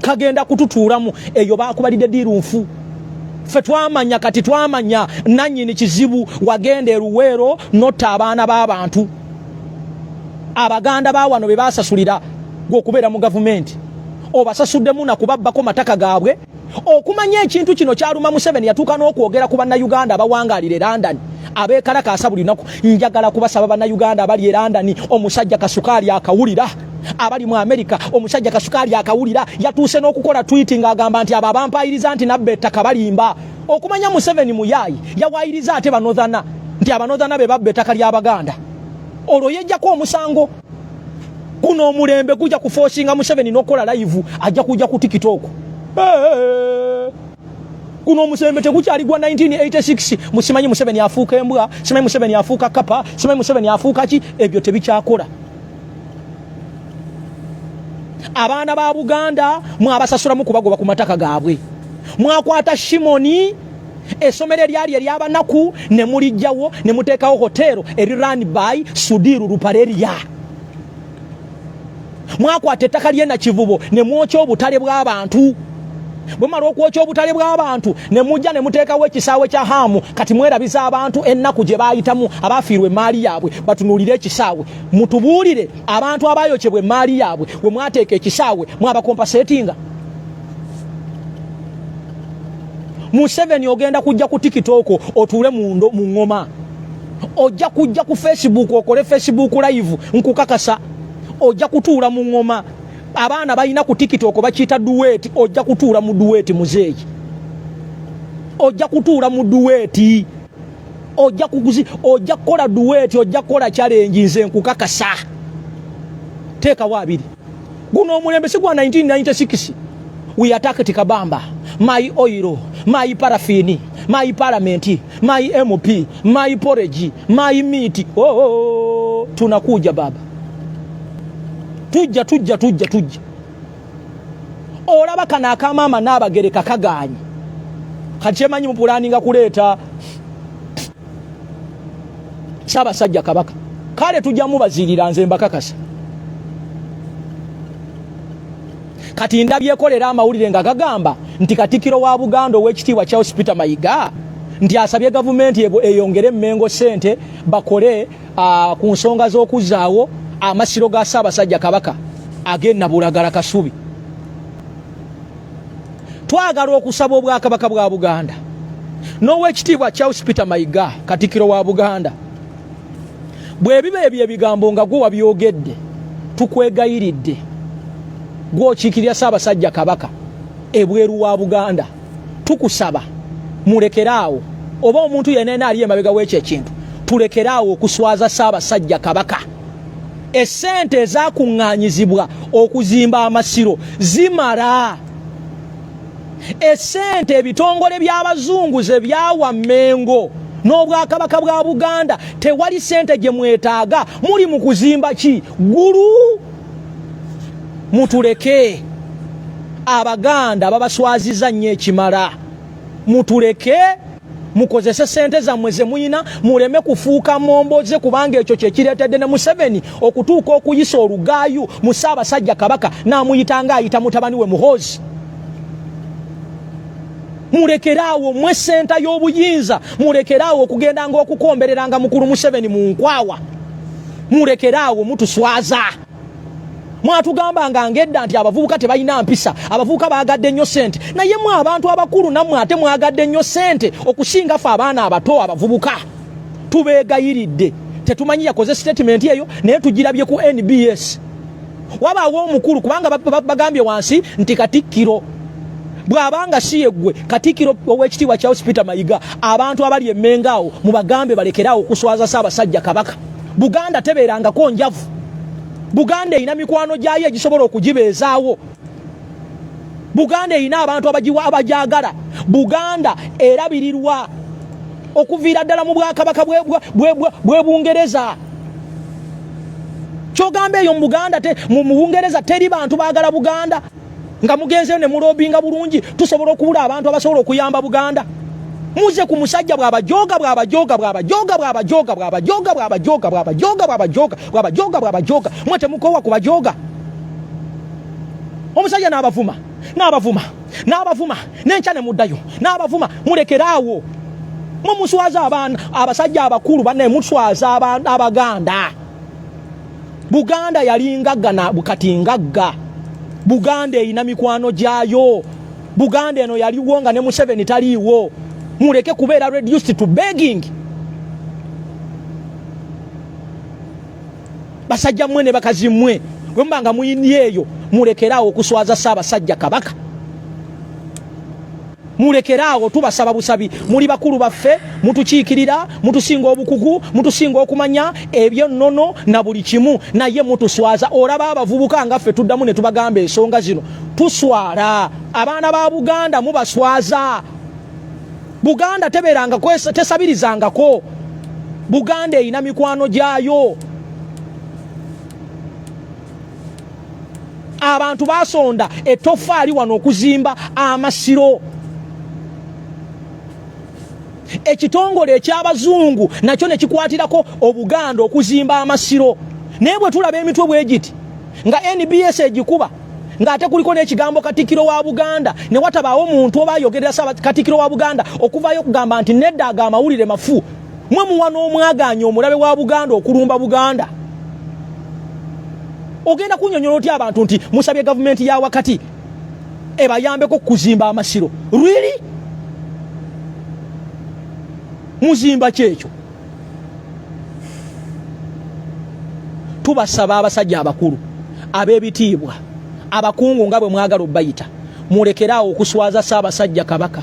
kagenda kututuulamu eyo baakubalidde diru nfu. Ffe twamanya kati twamanya nannyini kizibu wagenda Luweero notta abaana b'abantu. Abaganda ba wano be baasasulira gw'okubeera mu gavumenti obasasuddemu na kubabbako mataka gaabwe. Okumanya ekintu kino kyaluma Museveni yatuuka n'okwogera ku bannayuganda abawangaalira e London abeekalakaasa buli lunaku. Njagala kubasaba bannayuganda abali e London omusajja Kasukaali akawulira abali mu America omusajja kasukali akawulira yatuse n'okukola tweeting agamba nti ababampayiriza nti nabbe takabalimba okumanya Museveni muyayi yawayiriza ate banodhana nti abanodhana be babbe takali abaganda olwo yejjako omusango kuno omulembe kuja kuforcinga Museveni n'okola live ajja kuja ku TikTok kuno omusembe tekukyali gwa 1986 musimanyi Museveni afuuka embwa simanyi Museveni afuuka kapa simanyi Museveni afuuka ki ebyo tebikyakola abaana ba Buganda mwabasasula mu kubagoba ku mataka gaabwe mwakwata Shimoni esomero lyali ery'abanaku ne mulijjawo ne muteekawo hotelo eri run by Sudiru Rupareria mwakwata ettaka ly'e Nakivubo ne mwokya obutale bw'abantu bwemala okwokya obutale bw'abantu ne mujja ne muteekawo ekisaawe kya Hamu kati mwerabiza abantu ennaku gye baayitamu abaafiirwa emaali yaabwe batunuulire ekisaawe mutubuulire abantu abayokyebwa emaali yaabwe we mwateeka ekisaawe mwabakompasetinga Museveni ogenda kujja ku TikTok otuule mu ngoma ojja kujja ku Facebook okole Facebook live nkukakasa ojja kutuula mu ngoma abaana balina ku TikTok bakiyita duet ojja kutuula mu duet muzeeyi ojja kutuula mu duet ojja kukola duet ojja kukola challenge nze nkukakasa teeka wabiri guno omulembe si gwa 1996 we attacked Kabamba my oil my paraffin my parliament my MP my porridge my meat tunakuja baba tujja olaba kana akamama n'abagereka kaganye kachemanyi mu pulaninga kuleeta Ssaabasajja Kabaka kale tujja mubazirira nze mbakakasa kati ndabyekolera amawulire nga gagamba nti Katikiro wa Buganda ow'ekitiibwa Charles Peter Mayiga nti asabye gavumenti eyongere Mengo sente bakole ku nsonga z'okuzaawo amasiro ga Ssaabasajja Kabaka agenda Bulagala Kasubi twagala okusaba obwakabaka bwa Buganda n'ow'ekitiibwa Charles Peter Mayiga Katikiro wa Buganda bwe biba ebigambo nga gwe wabyogedde tukwegayiridde gwokiikirira Ssaabasajja Kabaka ebweru wa Buganda tukusaba mulekeraawo oba omuntu yenna ali emabega w'ekyo ekintu tulekeraawo okuswaza Ssaabasajja Kabaka essente ezakuŋŋaanyizibwa okuzimba amasiro zimala essente ebitongole by'abazungu ze byawa Mengo n'obwakabaka bwa Buganda tewali ssente gye mwetaaga muli mu kuzimba ki gulu mutuleke Abaganda babaswaziza nnyo ekimala mutuleke mukozese ssente zammwe ze muyina muleme kufuuka momboze kubanga ekyo kye kireetedde ne Museveni okutuuka okuyisa olugaayu mu Ssaabasajja Kabaka n'amuyitanga ayita mutabani we Muhoozi mulekeraawo mwe senta y'obuyinza mulekeraawo okugendanga okukombereranga mukulu Museveni mu nkwawa mulekeraawo mutuswaza mwatugambanga ngedda nti abavubuka tebalina mpisa abavubuka baagadde nnyo sente naye mwe abantu abakulu nammwe ate mwagadde nnyo sente okusinga ffe abaana abato abavubuka tubeegayiridde tetumanyi yakoze statement eyo naye tugirabye ku NBS wabaawo omukulu kubanga bagambye wansi nti Katikkiro bw'abanga si yeggwe Katikkiro ow'ekitiibwa Charles Peter Mayiga abantu abali emmengaawo mubagambe balekeraawo okuswaza Ssaabasajja Kabaka Buganda tebeerangako njavu Buganda erina mikwano gyayo egisobola okugibeezaawo Buganda erina abantu abajagala Buganda erabirirwa okuviira ddala mu bwakabaka bwe Bungereza kyogamba eyo mu Buganda mu Bungereza teri bantu baagala Buganda nga mugenzeyo ne mulobinga bulungi tusobola okubula abantu abasobola okuyamba Buganda muze ku musajja bw'abajoga mwete mukowa ku bajoga omusajja n'abavuma n'enkya ne muddayo n'abavuma mulekeraawo mwe muswaza abaana abasajja abakulu banne muswaza Abaganda Buganda yali ngagga na bukati ngagga Buganda erina mikwano gyayo Buganda eno yaliwo nga ne Museveni taliiwo muleke kubeera reduced to begging basajja mmwe ne bakazi mmwe bwe mbanga muyinyeeyo mulekeraawo okuswaza Ssaabasajja Kabaka. Mulekeraawo tubasaba busabi, muli bakulu baffe, mutukiikirira, mutusinga obukugu, mutusinga okumanya ebyo nnono na buli kimu, naye mutuswaza. Olaba abavubuka nga ffe tuddamu ne tubagamba ensonga zino tuswala. Abaana ba Buganda mubaswaza. Buganda teberanga tesabirizangako. Buganda erina mikwano gyayo. Abantu basonda etoffaali wano okuzimba amasiro. Ekitongole eky'abazungu nakyo ne kikwatirako Obuganda okuzimba amasiro. Naye bwe tulaba emitwe bwe giti nga NBS egikuba ng'ate kuliko n'ekigambo Katikkiro wa Buganda, ne watabaawo omuntu oba ayogerera Katikkiro wa Buganda okuvaayo okugamba nti nedda aga amawulire mafu. Mwe muwa n'omwagaanya omulabe wa Buganda okulumba Buganda. Ogenda kunnyonnyola otya abantu nti musabye gavumenti ya wakati ebayambeko kuzimba amasiro? Really? Muzimba kyekyo? Tubasaba abasajja abakulu ab'ebitiibwa, abakungu nga bwe mwagala obbayita, mulekeraawo okuswaza Ssaabasajja Kabaka.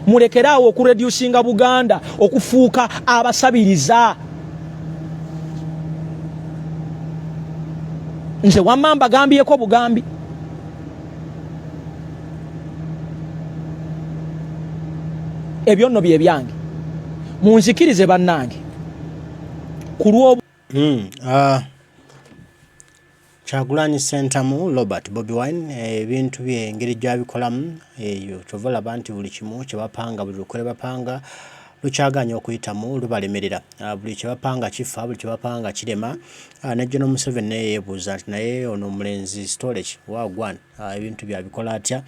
Mulekeraawo okureducinga Buganda okufuuka abasabiriza. Nze wamma mbagambyeko bugambi. Ebyo nno bye byange. Munzikirize bannange. Ku lw'obu Kyagulanyi Ssentamu Robert Bobi Wine ebintu bye engeri gy'abikolamu eyo kyova olaba nti buli kimu kye bapanga, buli lukole bapanga lukyaganya okuyitamu lubalemerera. Buli kye bapanga kifa, buli kye bapanga kirema. Ne General Museveni naye yeebuuza nti naye ono omulenzi storage wagwan ebintu byabikola atya?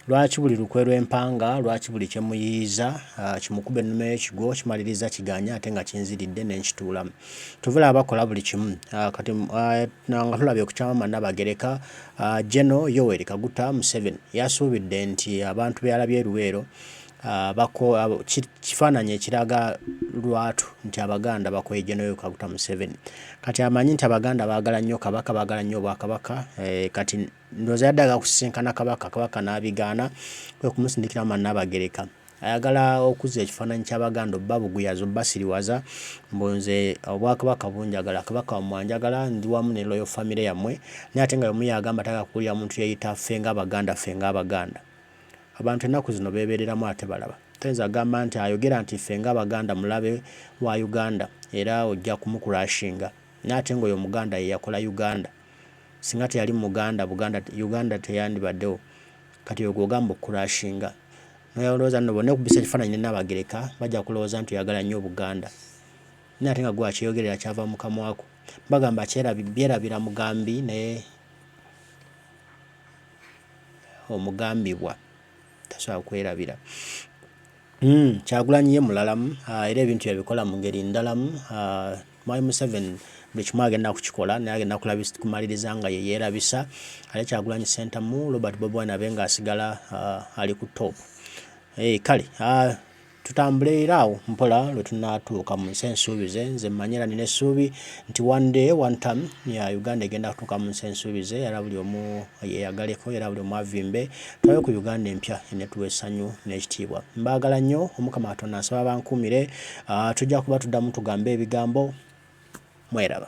Lwaki buli lukwe lw'empanga, lwaki buli kye muyiiza kimukube ennume y'ekigo kimaliriza kiganya ate nga kinziridde n'enkituulamu? Tuvula abakola buli kimu. Kati nga tulabye ku Kyama Nabagereka General Yoweri Kaguta Museveni yasuubidde nti abantu be yalabye Luweero kifaananyi ekiraga lwatu nti Abaganda bakoye General Kaguta Museveni. Kati amanyi nti Abaganda baagala nnyo Kabaka, baagala nnyo Obwakabaka. Kati ndowooza yaddaga kusisinkana Kabaka n'abigaana kwe kumusindikira mu Nabagereka. Ayagala okuzza ekifaananyi ky'Abaganda obba buguyaza obba siriwaza, mbunze Obwakabaka bunjagala, Kabaka wamwanjagala, ndi wamu ne Royal Family yammwe. Naye ate nga yomu yagamba tagala kuwulira muntu yeeyita ffe ng'Abaganda, ffe ng'Abaganda. Abantu ennaku zino beebeereramu ate balaba. Tayinza agamba nti ayogera nti ffe ng'Abaganda mulabe wa Uganda era ojja kumukurashinga. Naye ate ng'oyo Omuganda ye yakola Uganda. Singa teyali Muganda, Uganda teyandibaddewo. Kati oyo gw'ogamba okukurashinga. Noyalowooza nno bonna okubisa ekifaananyi ne Nabagereka bajja kulowooza nti oyagala nnyo Obuganda. Naye ate nga gwe akyeyogerera kyava mu kamwako. Bagamba byerabira mugambi naye omugambibwa tasobola kwerabira. Kyagulanyi ye mulalamu era ebintu yabikola mu ngeri ndalamu. Mwami Museveni buli kimu agenda kukikola naye agenda kumaliriza nga ye yeerabisa. Ate Kyagulanyi Ssentamu Robert Bobi Wine abe ng'asigala ali ku top. Kale tutambule era awo mpola lwe tunaatuuka mu nsi ensuubize. Nze mmanyira nina essuubi nti one day one time ya Uganda egenda kutuuka mu nsi ensuubize era buli omu yeeyagaleko era buli omu avimbe tulabe ku Uganda empya enetuwa essanyu n'ekitiibwa. Mbaagala nnyo, Omukama Katonda nsaba bankuumire. Tujja kuba tuddamu tugambe ebigambo. Mweraba.